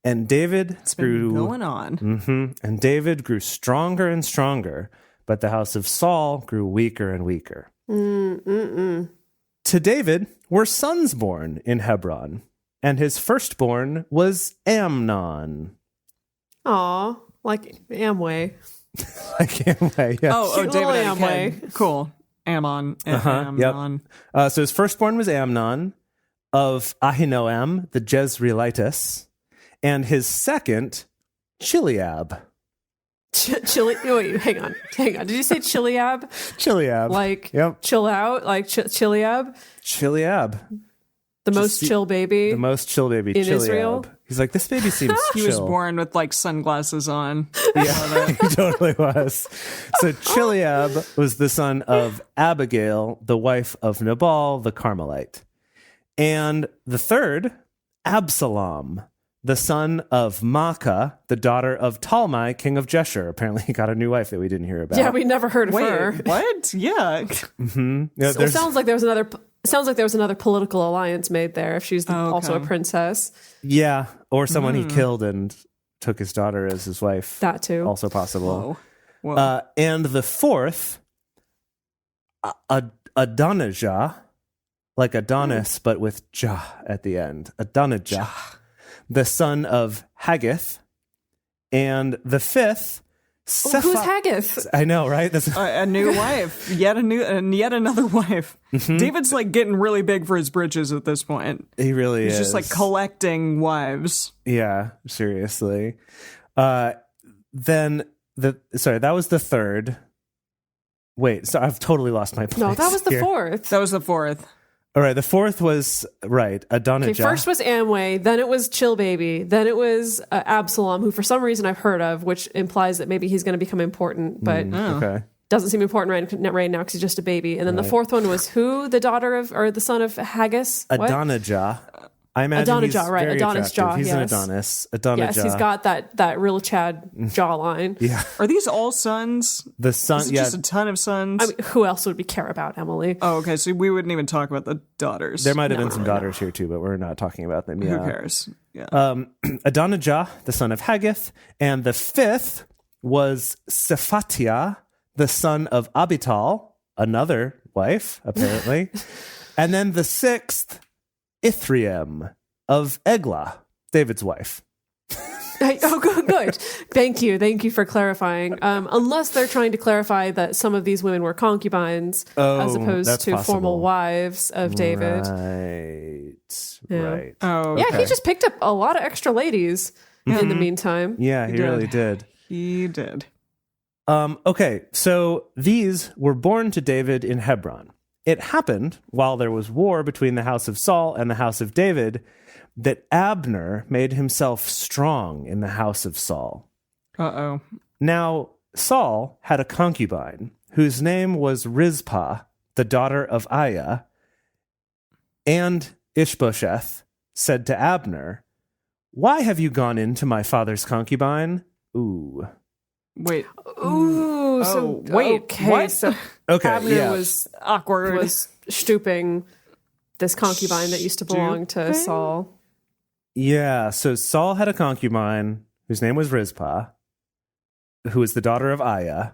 And David It's been going on. And David grew stronger and stronger, but the house of Saul grew weaker and weaker. To David were sons born in Hebron, and his firstborn was Amnon. Aw, like Amway. Like Amway, yeah. Oh, Cute David little and Amway. Ken. Cool. Ammon. Yep. Amnon. So his firstborn was Amnon of Ahinoam, the Jezreelitess, and his second, Chileab. Wait, hang on. Did you say Chileab? Chileab. Like, Yep. chill out? Like Chileab? Chileab. The most chill baby? The most chill baby, In Chileab. Israel? He's like, this baby seems He chill. was born with like sunglasses on. Yeah, he totally was. So Chileab was the son of Abigail, the wife of Nabal, the Carmelite. And the third, Absalom, the son of Maacah, the daughter of Talmai, king of Jeshur. Apparently he got a new wife that we didn't hear about. Yeah, we never heard of her. Wait, what? Yeah. Yeah, So it sounds like there was another political alliance made there if she's also a princess. yeah, or someone he killed and took his daughter as his wife. That too. Also possible. Whoa. And the fourth, Adonijah, like Adonis, but with Jah at the end. Adonijah, the son of Haggith. And the fifth, Who's Haggith? I know, right? That's A new wife. Yet another wife. David's like getting really big for his britches at this point. he really He's is. just like collecting wives. Yeah, seriously. Then that was the third. Wait, so I've totally lost my place. No, that was the here. fourth. That was the fourth. All right, the fourth was Adonijah. Okay, first was Amway, then it was Chill Baby, then it was Absalom, who for some reason I've heard of, which implies that maybe he's going to become important, but Okay. doesn't seem important right now because he's just a baby. And then the fourth one was who? The daughter of, or the son of Haggis? What? Adonijah. I imagine Adonijah, he's right, very Adonis attractive. jaw, He's an yes. Adonis. Adonijah. Yes, he's got that real Chad jawline. Yeah. Are these all sons? The son, Is it yeah. just a ton of sons? I mean, who else would we care about, Emily? Oh, okay. So we wouldn't even talk about the daughters. There might have been some daughters here too, but we're not talking about them. Who Yeah. cares? Yeah. Adonijah, the son of Haggith, and the fifth was Sephatiah, the son of Abital, another wife, apparently. And then the sixth, Ithream of Eglah, David's wife. Oh, good. Thank you for clarifying. Unless they're trying to clarify that some of these women were concubines as opposed that's to possible. formal wives of David. Right. Oh, Yeah, Okay. he just picked up a lot of extra ladies in the meantime. Yeah, he really did. he did. Okay, so these were born to David in Hebron. It happened while there was war between the house of Saul and the house of David that Abner made himself strong in the house of Saul. Uh-oh. Now, Saul had a concubine whose name was Rizpah, the daughter of Aiah, and Ishbosheth said to Abner, "Why have you gone into my father's concubine?" Ooh. Wait. Ooh, so wait, okay, what? so Okay, Abner yeah. was Awkward. stooping this concubine that used to belong to Saul. Yeah, so Saul had a concubine whose name was Rizpah, who was the daughter of Aiah.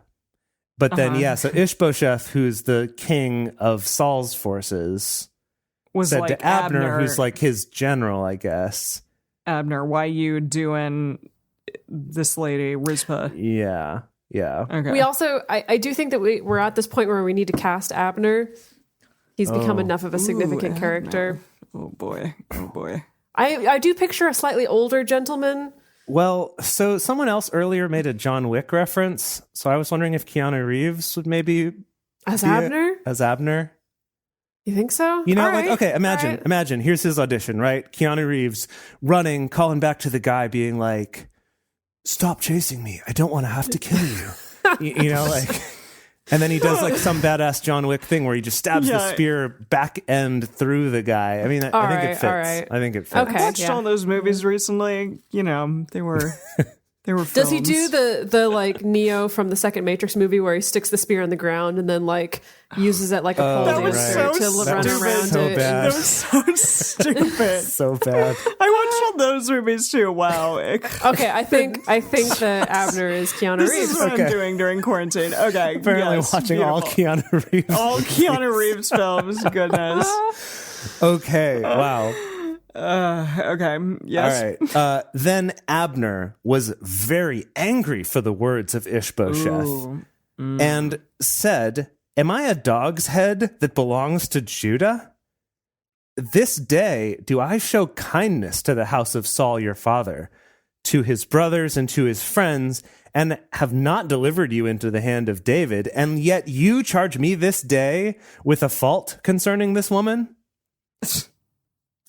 But then, so Ishbosheth, who's the king of Saul's forces, Was said like to Abner, who's like his general, I guess. Abner, why you doing this lady, Rizpah? Yeah. Okay. We also, I do think that we're at this point where we need to cast Abner. He's become enough of a significant character. Oh boy. I do picture a slightly older gentleman. Well, so someone else earlier made a John Wick reference, so I was wondering if Keanu Reeves would maybe As be Abner? As Abner. You think so? You know, All like, right. okay, imagine, here's his audition, right? Keanu Reeves running, calling back to the guy, being like, stop chasing me. I don't want to have to kill you. you know, like, and then he does like some badass John Wick thing where he just stabs the spear back end through the guy. I mean, I think it fits. All right. I think it fits. Okay. I watched all those movies recently. You know, they were films. Does he do the like Neo from the second Matrix movie where he sticks the spear in the ground and then like uses it like a pole That was dancer so to run stupid. around So it? bad. That was so stupid. So bad. I watched all those movies too. Wow. Okay, I think that Abner is Keanu This Reeves. is what I'm doing during quarantine. Okay. Apparently yes, watching all beautiful. Keanu Reeves. All Keanu Reeves films. Goodness. Okay, wow. Okay. Yes. All right. Then Abner was very angry for the words of Ishbosheth and said, am I a dog's head that belongs to Judah? This day do I show kindness to the house of Saul your father, to his brothers and to his friends, and have not delivered you into the hand of David, and yet you charge me this day with a fault concerning this woman?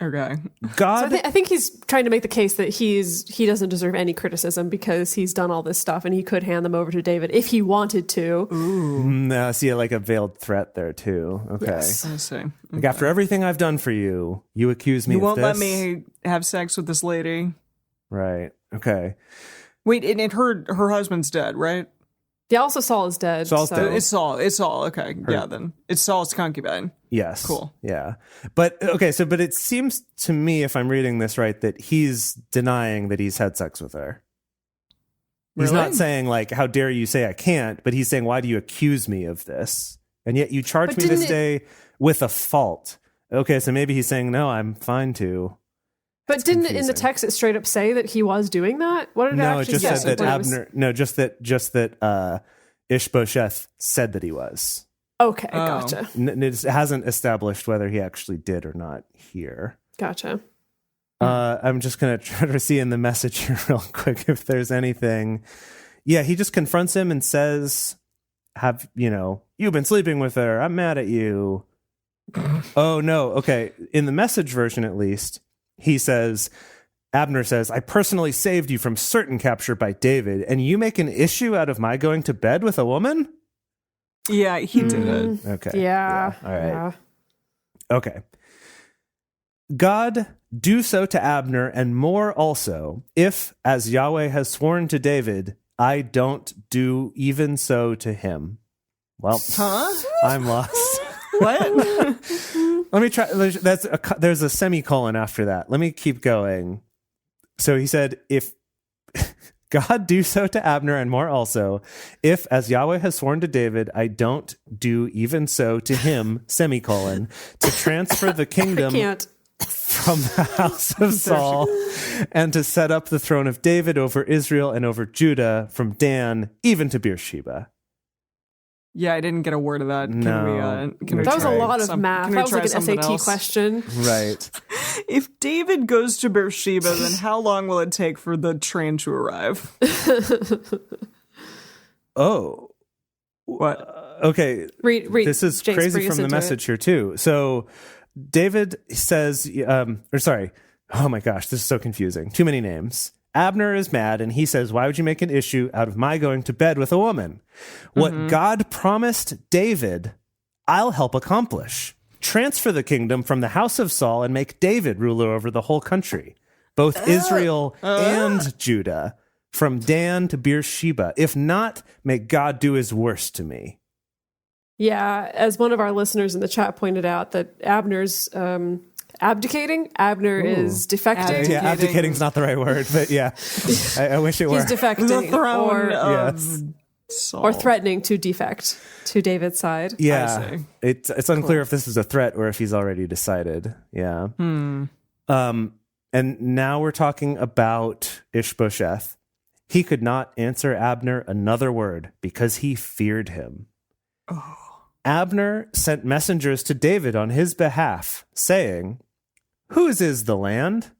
Okay. God, So I think he's trying to make the case that he doesn't deserve any criticism because he's done all this stuff and he could hand them over to David if he wanted to. I see like a veiled threat there too. Okay. Yes. I see. Like after everything I've done for you, you accuse me You of won't this? let me have sex with this lady. Right. Okay. Wait, and her husband's dead, right? Yeah, also Saul is dead. Saul's dead. It's Saul. It's Saul. Okay. Yeah, then. It's Saul's concubine. Yes. Cool. Yeah. But okay, but it seems to me, if I'm reading this right, that he's denying that he's had sex with her. He's Really? not saying like, how dare you say I can't, but he's saying, why do you accuse me of this? And yet you charge But me this didn't day with a fault. Okay, so maybe he's saying, no, I'm fine to. But didn't it in confusing. the text it straight up say that he was doing that? What did it No, it actually just say? said that When it was- Abner. No, just that Ishbosheth said that he was. Okay, Oh. gotcha. It hasn't established whether he actually did or not here. Gotcha. I'm just going to try to see in the message here real quick if there's anything. Yeah, he just confronts him and says, you've been sleeping with her. I'm mad at you. Oh, no. Okay. In the message version, at least, Abner says, I personally saved you from certain capture by David, and you make an issue out of my going to bed with a woman? Yeah, he did it. Okay. Yeah. All right. Yeah. Okay. God, do so to Abner and more also, if, as Yahweh has sworn to David, I don't do even so to him. Well, I'm lost. What? Let me try. There's a semicolon after that. Let me keep going. So he said, if God do so to Abner and more also, if, as Yahweh has sworn to David, I don't do even so to him, semicolon, to transfer the kingdom Can't. from the house of Saul and to set up the throne of David over Israel and over Judah from Dan even to Beersheba. Yeah, I didn't get a word of that. Can No. we That was a try lot of some- math. can we That was try like an something SAT else? question. Right. If David goes to Beersheba, then how long will it take for the train to arrive? Oh. What? Okay. Read. This is Jace, crazy bring us from the into message here too. So David says, oh my gosh, this is so confusing. Too many names. Abner is mad and he says, why would you make an issue out of my going to bed with a woman? What God promised David, I'll help accomplish. Transfer the kingdom from the house of Saul and make David ruler over the whole country, both Israel and Judah, from Dan to Beersheba. If not, may God do his worst to me. Yeah, as one of our listeners in the chat pointed out, that Abner's abdicating. Abner is defecting. Yeah, abdicating's not the right word, but yeah, I wish it were. He's defecting. The throne of yes. Saul. Or threatening to defect to David's side. Yeah, it's unclear if this is a threat or if he's already decided. Yeah. And now we're talking about Ishbosheth. He could not answer Abner another word because he feared him. Abner sent messengers to David on his behalf, saying, "Whose is the land?"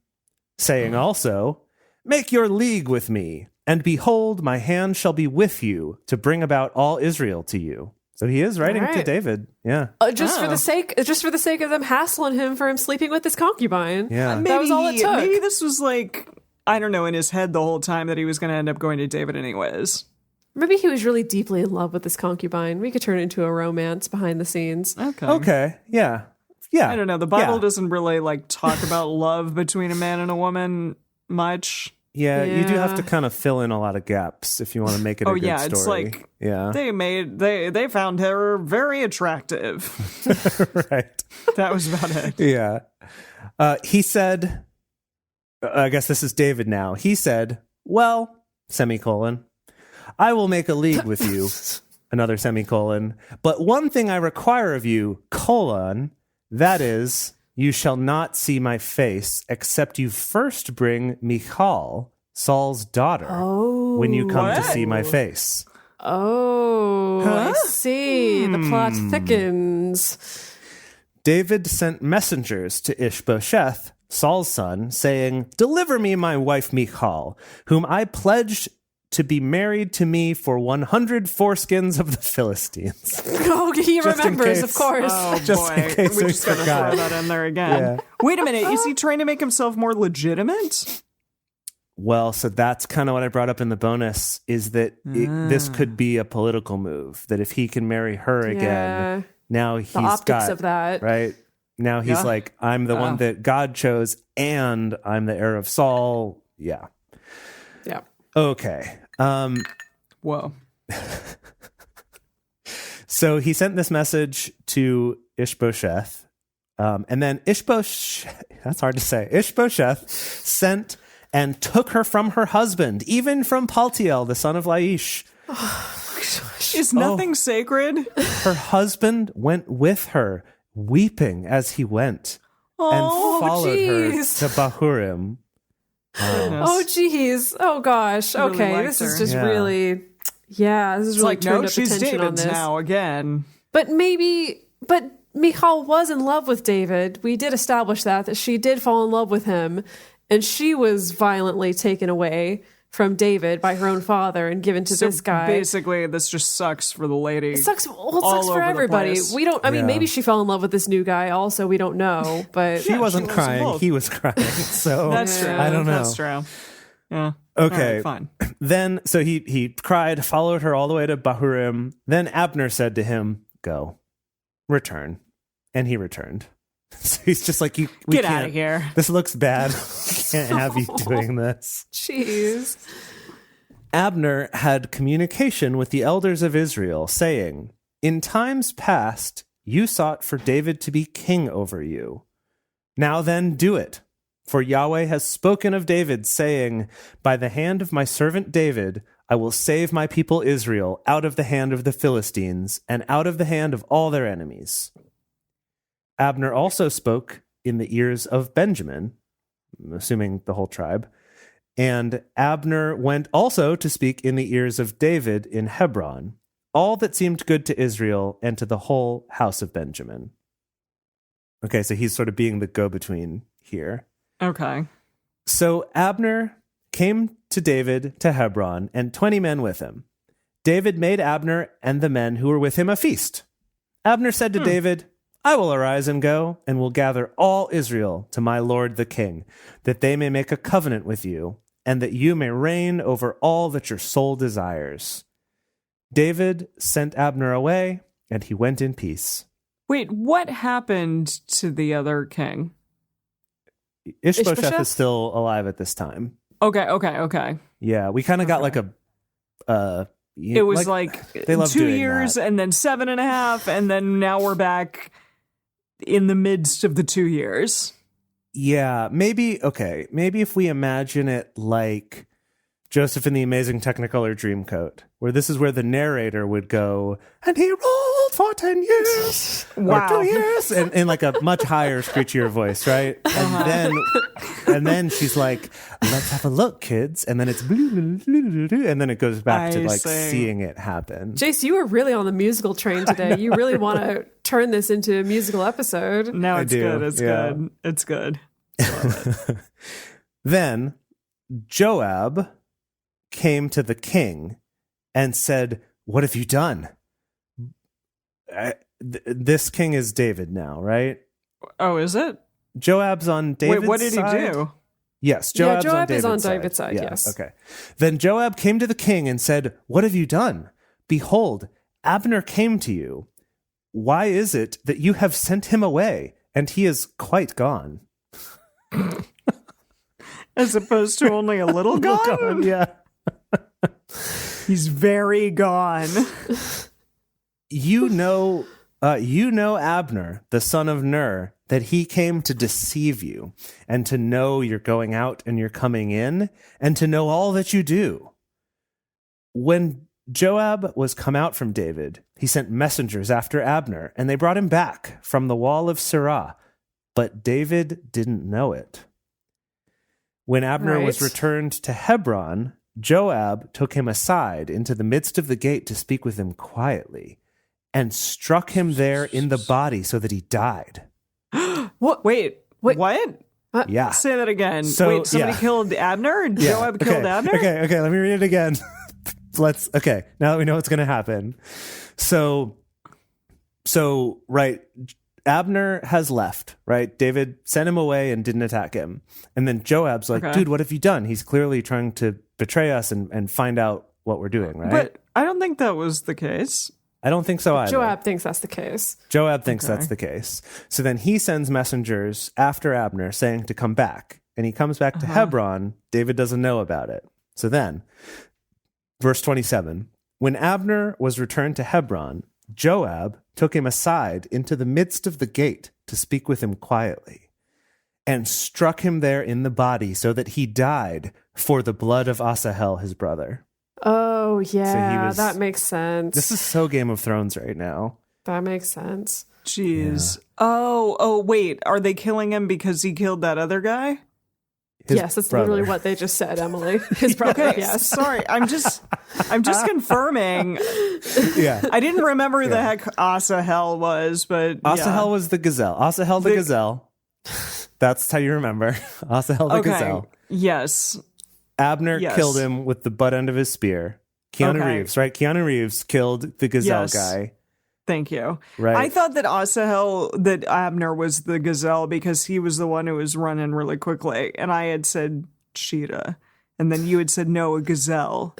Saying also, "Make your league with me, and behold, my hand shall be with you to bring about all Israel to you." So he is writing to David. Yeah. Just for the sake of them hassling him for him sleeping with his concubine. Yeah. Maybe, that was all it took. Maybe this was like, I don't know, in his head the whole time that he was going to end up going to David anyways. Maybe he was really deeply in love with this concubine. We could turn it into a romance behind the scenes. Okay. Yeah. Yeah. I don't know. The Bible doesn't really like talk about love between a man and a woman much. Yeah, you do have to kind of fill in a lot of gaps if you want to make it a good story. It's like they found her very attractive. Right. That was about it. Yeah. He said, I guess this is David now. He said, "Well, semicolon, I will make a league with you," another semicolon, "but one thing I require of you, colon, that is, you shall not see my face, except you first bring Michal, Saul's daughter, when you come to see my face." I see. The plot thickens. David sent messengers to Ishbosheth, Saul's son, saying, "Deliver me my wife Michal, whom I pledged to be married to me for 100 foreskins of the Philistines." Oh, he remembers, of course. Oh, Just in boy. case We're we just going to forgot. throw that in there again. Yeah. Wait a minute. Is he trying to make himself more legitimate? Well, so that's kind of what I brought up in the bonus, is that this could be a political move, that if he can marry her again, now he's the optics got, of that. right? Now he's like, I'm the one that God chose, and I'm the heir of Saul. Yeah. Yeah. Okay. Whoa. So he sent this message to Ishbosheth, and then that's hard to say. Ishbosheth sent and took her from her husband, even from Paltiel, the son of Laish. Is nothing sacred? Her husband went with her, weeping as he went, and followed her to Bahurim. Oh, geez. Oh, gosh. Really Okay. liked This is her. just really, this is It's really like, turned no, up she's the tension on David's this. now again. But Michal was in love with David. We did establish that she did fall in love with him, and she was violently taken away from David by her own father and given to this guy. Basically, this just sucks for the lady. It sucks. Well, it sucks for everybody. We don't. I mean, maybe she fell in love with this new guy. Also, we don't know. But She wasn't crying; he was crying. So That's true. I don't know. That's true. Yeah. Okay. All right, fine. Then, so he cried, followed her all the way to Bahurim. Then Abner said to him, "Go, return," and he returned. So he's just like, we Get can't- out of here. This looks bad. We can't have you doing this. jeez. Abner had communication with the elders of Israel, saying, "In times past, you sought for David to be king over you. Now then, do it. For Yahweh has spoken of David, saying, by the hand of my servant David, I will save my people Israel out of the hand of the Philistines and out of the hand of all their enemies." Abner also spoke in the ears of Benjamin, assuming the whole tribe, and Abner went also to speak in the ears of David in Hebron, all that seemed good to Israel and to the whole house of Benjamin. Okay, so he's sort of being the go-between here. Okay. So Abner came to David to Hebron, and 20 men with him. David made Abner and the men who were with him a feast. Abner said to David, "I will arise and go, and will gather all Israel to my lord the king, that they may make a covenant with you, and that you may reign over all that your soul desires." David sent Abner away, and he went in peace. Wait, what happened to the other king? Ishbosheth is still alive at this time. Okay. Yeah, we kind of got like a It was like they love 2 doing years that. and then 7.5, and then now we're back in the midst of the 2 years. Yeah, maybe if we imagine it like Joseph in the Amazing Technicolor Dreamcoat, where this is where the narrator would go, and he ruled for 10 years, Wow. or 2 years, and in like a much higher, screechier voice, right? And then she's like, let's have a look, kids, and then it's and then it goes back to like seeing it happen. Jace, you were really on the musical train today. You really want to turn this into a musical episode. No, I it's do, good. It's yeah. good. It's good. Love it. Then Joab came to the king and said, what have you done? This king is David now, right? Oh, is it? Joab's on David's Wait, what did side? he do? Yes, Joab is on David's side, Yeah, yes. Okay. Then Joab came to the king and said, what have you done? Behold, Abner came to you. Why is it that you have sent him away, and he is quite gone? As opposed to only a little gone? Yeah. He's very gone. You know Abner, the son of Ner, that he came to deceive you, and to know you're going out and you're coming in, and to know all that you do. When Joab was come out from David, he sent messengers after Abner, and they brought him back from the wall of Sirah, but David didn't know it. When Abner was returned to Hebron, Joab took him aside into the midst of the gate to speak with him quietly, and struck him there in the body so that he died. What? Wait. What? Yeah. Say that again. So, Wait, somebody yeah. killed Abner? Joab killed Abner? Okay, let me read it again. Now that we know what's going to happen. So, right, Abner has left, right? David sent him away and didn't attack him. And then Joab's like, dude, what have you done? He's clearly trying to betray us and find out what we're doing, right? But I don't think that was the case. I don't think so either. Joab thinks that's the case. Joab thinks that's the case. So then he sends messengers after Abner saying to come back. And he comes back to Hebron. David doesn't know about it. So then, verse 27, when Abner was returned to Hebron, Joab took him aside into the midst of the gate to speak with him quietly, and struck him there in the body so that he died for the blood of Asahel, his brother. Oh, yeah, that makes sense. This is so Game of Thrones right now. That makes sense. Jeez. Yeah. Oh, wait. Are they killing him because he killed that other guy? Yes, that's literally what they just said, Emily. His brother, okay, yes. Sorry, I'm just confirming. Yeah. I didn't remember who the heck Asahel was, but Asahel was the gazelle. Asahel the gazelle. That's how you remember. Asahel the gazelle. Yes. Abner killed him with the butt end of his spear. Keanu Reeves, right? Keanu Reeves killed the gazelle guy. Thank you. Right. I thought that that Abner was the gazelle because he was the one who was running really quickly. And I had said cheetah. And then you had said, no, a gazelle.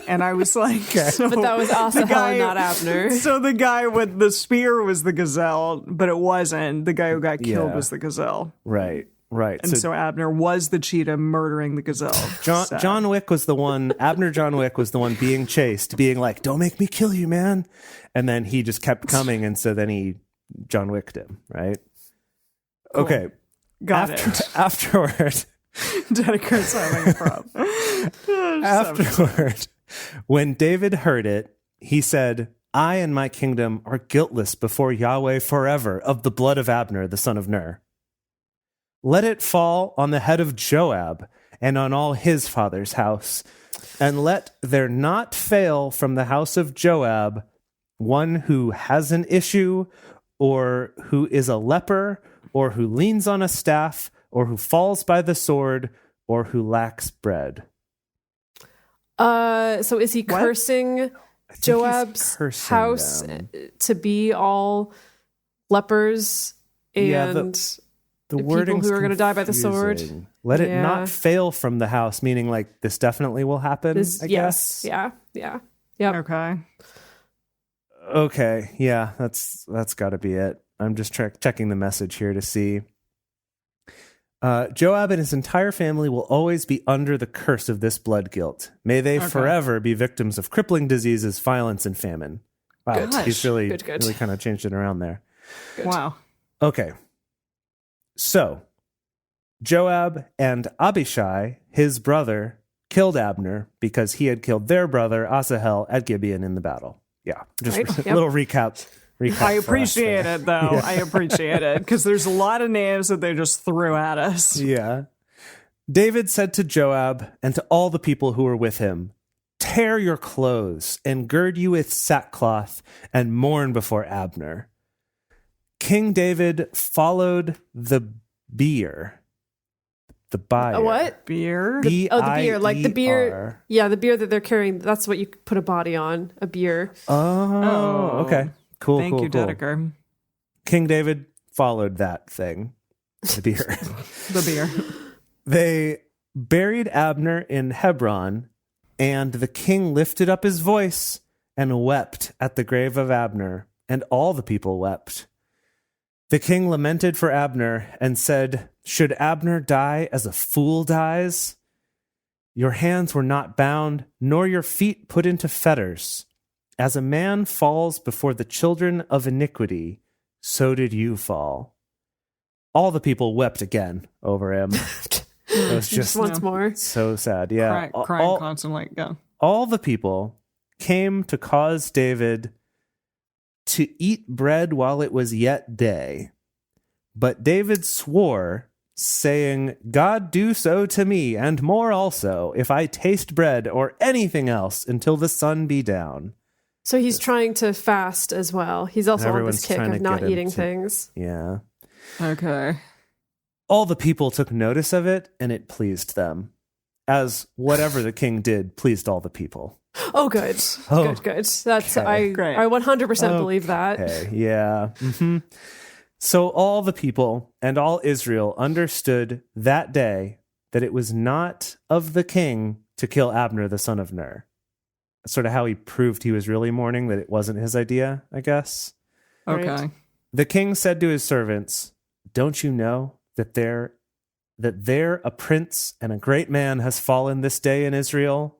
And I was like, so but that was Asahel, not Abner. So the guy with the spear was the gazelle, but it wasn't. The guy who got killed was the gazelle. Right. And so Abner was the cheetah murdering the gazelle. John Wick was the one, Abner John Wick was the one being chased, being like, don't make me kill you, man. And then he just kept coming, and so then he John Wicked him, right? Cool. Okay. Got it. Afterward. Deniker's having a problem. Afterward, when David heard it, he said, I and my kingdom are guiltless before Yahweh forever of the blood of Abner, the son of Ner. Let it fall on the head of Joab and on all his father's house, and let there not fail from the house of Joab one who has an issue, or who is a leper, or who leans on a staff, or who falls by the sword, or who lacks bread. So is he cursing Joab's house to be all lepers and the people who are going to die by the sword? Let it not fail from the house, meaning like this definitely will happen. I guess. Yeah. Yep. Okay. Yeah, that's got to be it. I'm just checking the message here to see. Joab and his entire family will always be under the curse of this blood guilt. May they forever be victims of crippling diseases, violence, and famine. Wow, Good. he's really Good. really kind of changed it around there. Good. Wow. Okay. So, Joab and Abishai, his brother, killed Abner because he had killed their brother, Asahel, at Gibeon in the battle. Yeah, just Right. a Yep. little recap. I appreciate it, though. I appreciate it, because there's a lot of names that they just threw at us. Yeah. David said to Joab and to all the people who were with him, "Tear your clothes and gird you with sackcloth and mourn before Abner." King David followed the bier. The bier. A what? Beer? The beer, like the beer. B-I-E-R. Yeah, the beer that they're carrying. That's what you put a body on. A beer. Oh, okay. Cool, Thank cool, you, cool. Dedeker. King David followed that thing, the beer. The beer. They buried Abner in Hebron, and the king lifted up his voice and wept at the grave of Abner, and all the people wept. The king lamented for Abner and said, "Should Abner die as a fool dies? Your hands were not bound, nor your feet put into fetters. As a man falls before the children of iniquity, so did you fall." All the people wept again over him. It was just once more. so sad. Yeah. Crying constantly. Yeah. All the people came to cause David to eat bread while it was yet day. But David swore, saying, "God do so to me, and more also, if I taste bread or anything else until the sun be down." So he's trying to fast as well. He's also on Everyone's this kick trying to of not get him eating to- things. Yeah. Okay. All the people took notice of it, and it pleased them, as whatever the king did pleased all the people. Oh, good. Oh, Good. That's okay. Great. I 100% believe that. Okay, yeah. So all the people and all Israel understood that day that it was not of the king to kill Abner, the son of Ner. That's sort of how he proved he was really mourning, that it wasn't his idea, I guess. Okay. Right. The king said to his servants, "Don't you know that there a prince and a great man has fallen this day in Israel?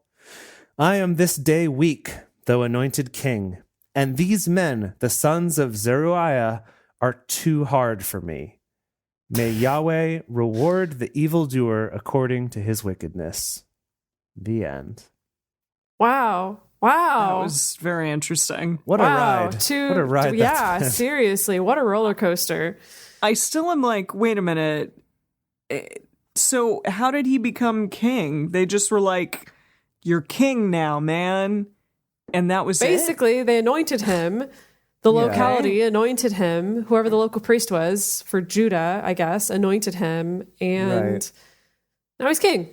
I am this day weak, though anointed king, and these men, the sons of Zeruiah, are too hard for me. May Yahweh reward the evildoer according to his wickedness." The end. Wow. That was very interesting. What a ride. What a ride. Yeah, that's been. seriously. What a roller coaster. I still am like, wait a minute. So how did he become king? They just were like, "You're king now, man." And that was it? Basically, they anointed him. The locality anointed him. Whoever the local priest was for Judah, I guess, anointed him. And Right. now he's king.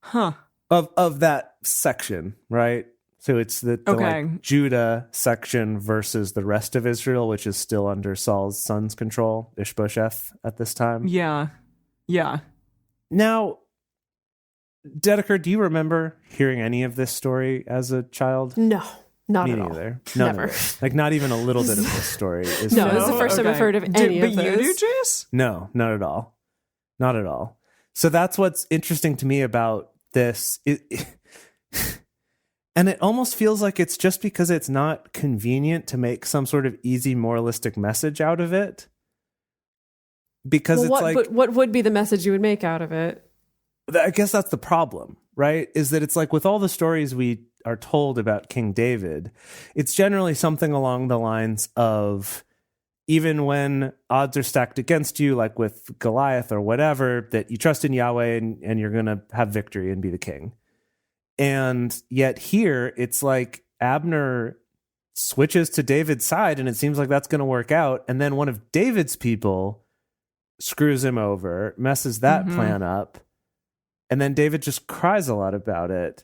Huh. Of that section, right? So it's the Okay. like Judah section versus the rest of Israel, which is still under Saul's son's control, Ishbosheth, at this time. Yeah. Yeah. Now, Dedeker, do you remember hearing any of this story as a child? No, not Me at all. neither. None Never. of it. Like, not even a little bit of this story. Is No, this is the first time I've heard of any but of this. you do, Jace? No, not at all. Not at all. So that's what's interesting to me about this. And it almost feels like it's just because it's not convenient to make some sort of easy moralistic message out of it. Because Well, it's like, but what would be the message you would make out of it? I guess that's the problem, right? Is that it's like with all the stories we are told about King David, it's generally something along the lines of, even when odds are stacked against you, like with Goliath or whatever, that you trust in Yahweh and you're going to have victory and be the king. And yet here, it's like Abner switches to David's side, and it seems like that's going to work out. And then one of David's people screws him over, messes that plan up. And then David just cries a lot about it.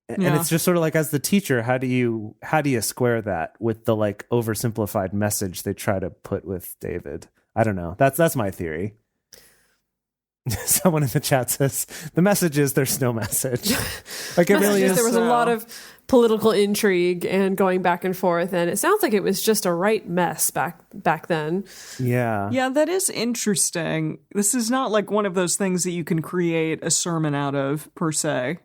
And it's just sort of like, as the teacher, how do you square that with the like oversimplified message they try to put with David? I don't know. That's my theory. Someone in the chat says the message is there's no message. Like it really is. There was a lot of political intrigue and going back and forth, and it sounds like it was just a right mess back then. Yeah. Yeah, that is interesting. This is not like one of those things that you can create a sermon out of, per se,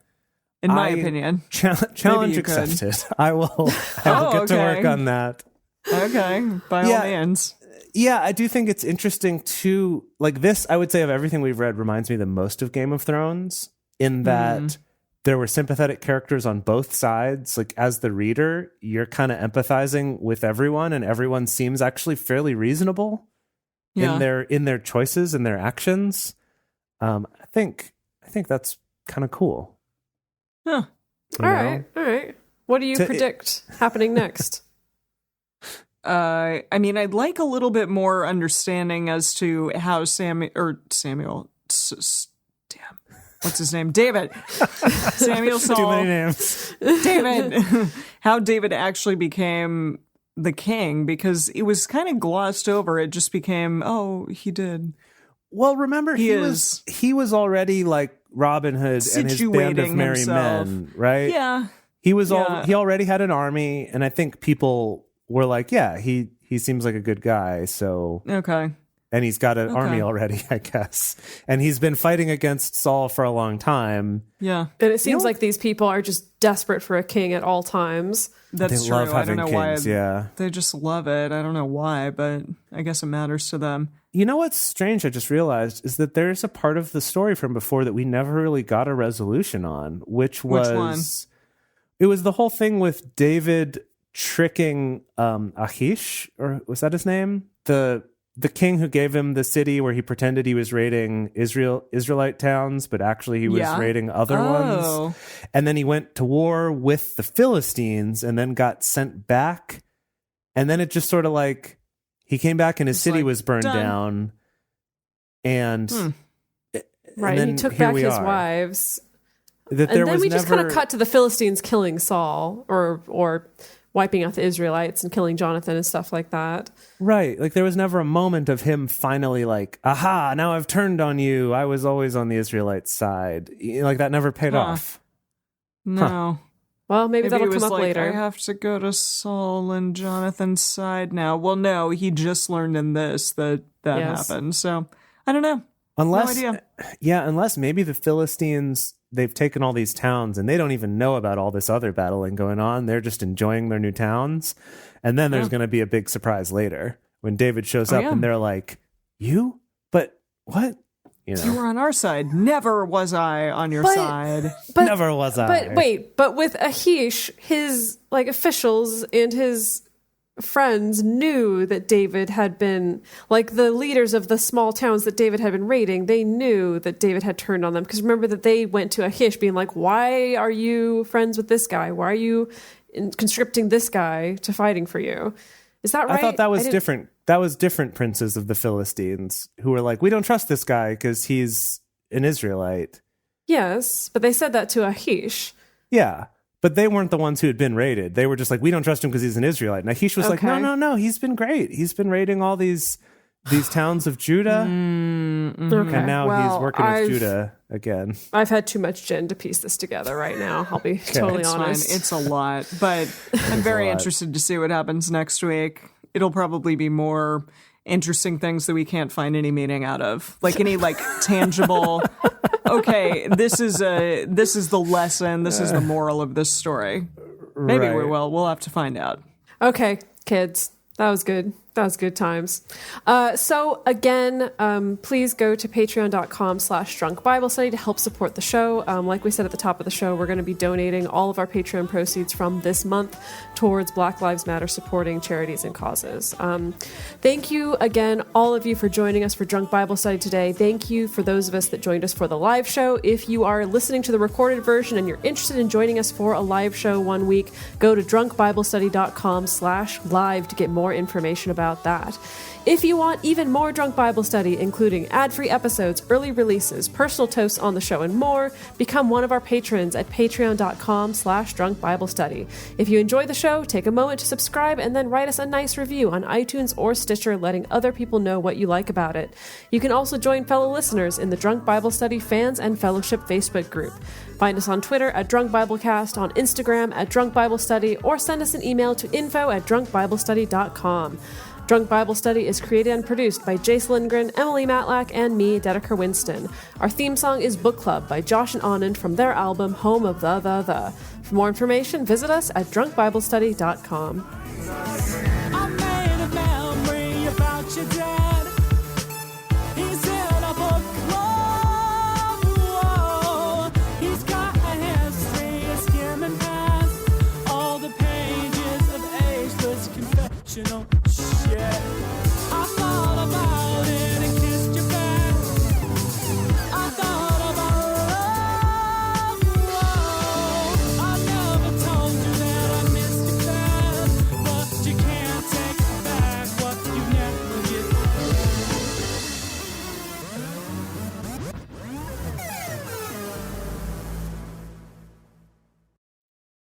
in my opinion. Challenge accepted. I will get to work on that. Okay, by all means. Yeah, I do think it's interesting too. Like this, I would say of everything we've read, reminds me the most of Game of Thrones in that there were sympathetic characters on both sides. Like as the reader, you're kind of empathizing with everyone, and everyone seems actually fairly reasonable in their choices and their actions. I think that's kind of cool. Huh. All right. What do you predict happening next? I mean, I'd like a little bit more understanding as to how Samuel, what's his name? David. Samuel Saul. Too many names. David. How David actually became the king, because it was kind of glossed over. It just became, he did. Well, remember, he was already like Robin Hood and his band of merry men, right? Yeah. He already had an army, and I think people were like, yeah, he seems like a good guy, so... Okay. And he's got an army already, I guess. And he's been fighting against Saul for a long time. Yeah. And it seems like these people are just desperate for a king at all times. That's they true. love having I don't know kings, why. They just love it. I don't know why, but I guess it matters to them. You know what's strange, I just realized, is that there's a part of the story from before that we never really got a resolution on, which was... Which one? It was the whole thing with David tricking Achish, or was that his name? The king who gave him the city where he pretended he was raiding Israelite towns, but actually he was raiding other ones. And then he went to war with the Philistines and then got sent back. And then it just sort of like, he came back and his city was burned down. And, right, and he took back his wives. And then we just kind of cut to the Philistines killing Saul or wiping out the Israelites and killing Jonathon and stuff like that. Right. Like there was never a moment of him finally like, aha, now I've turned on you. I was always on the Israelite side. Like that never paid off. No. Huh. Well, maybe that'll come up like, later. I have to go to Saul and Jonathan's side now. Well, no, he just learned in this that happened. So I don't know. No idea. Yeah, unless maybe the Philistines, they've taken all these towns and they don't even know about all this other battling going on. They're just enjoying their new towns. And then there's going to be a big surprise later when David shows up and they're like, you? But what? You were on our side. Never was I on your side. Never was I. But wait, but with Achish, his officials and his friends knew that David had been, like the leaders of the small towns that David had been raiding, they knew that David had turned on them. Because remember that they went to Achish being like, why are you friends with this guy? Why are you conscripting this guy to fighting for you? Is that right? I thought that was different. That was different princes of the Philistines who were like, we don't trust this guy because he's an Israelite. Yes, but they said that to Achish. Yeah. But they weren't the ones who had been raided. They were just like, we don't trust him because he's an Israelite. And Achish was like, no, he's been great. He's been raiding all these towns of Judah. Okay. And now he's working with Judah again. I've had too much gin to piece this together right now. I'll be totally honest. Fine. It's a lot. But I'm very interested to see what happens next week. It'll probably be more interesting things that we can't find any meaning out of, like any tangible okay, this is the lesson, this is the moral of this story. Maybe we will. We'll have to find out. Okay, kids, that was good. That was good times. So again, please go to patreon.com/drunk Bible study to help support the show. Like we said at the top of the show, we're going to be donating all of our Patreon proceeds from this month towards Black Lives Matter supporting charities and causes. Thank you again, all of you, for joining us for Drunk Bible Study today. Thank you for those of us that joined us for the live show. If you are listening to the recorded version and you're interested in joining us for a live show one week, go to drunkbiblestudy.com/live to get more information about about that. If you want even more Drunk Bible Study, including ad-free episodes, early releases, personal toasts on the show, and more, become one of our patrons at patreon.com/drunkbiblestudy. If you enjoy the show, take a moment to subscribe and then write us a nice review on iTunes or Stitcher, letting other people know what you like about it. You can also join fellow listeners in the Drunk Bible Study Fans and Fellowship Facebook group. Find us on Twitter at Drunk Biblecast, on Instagram at Drunk Bible Study, or send us an email to info@drunkbiblestudy.com. Drunk Bible Study is created and produced by Jace Lindgren, Emily Matlack, and me, Dedeker Winston. Our theme song is Book Club by Josh and Anand from their album Home of the. For more information, visit us at drunkbiblestudy.com. I made a memory about your dad. He's in a book club. Whoa. He's got a history of skimming past all the pages of ageless confessional.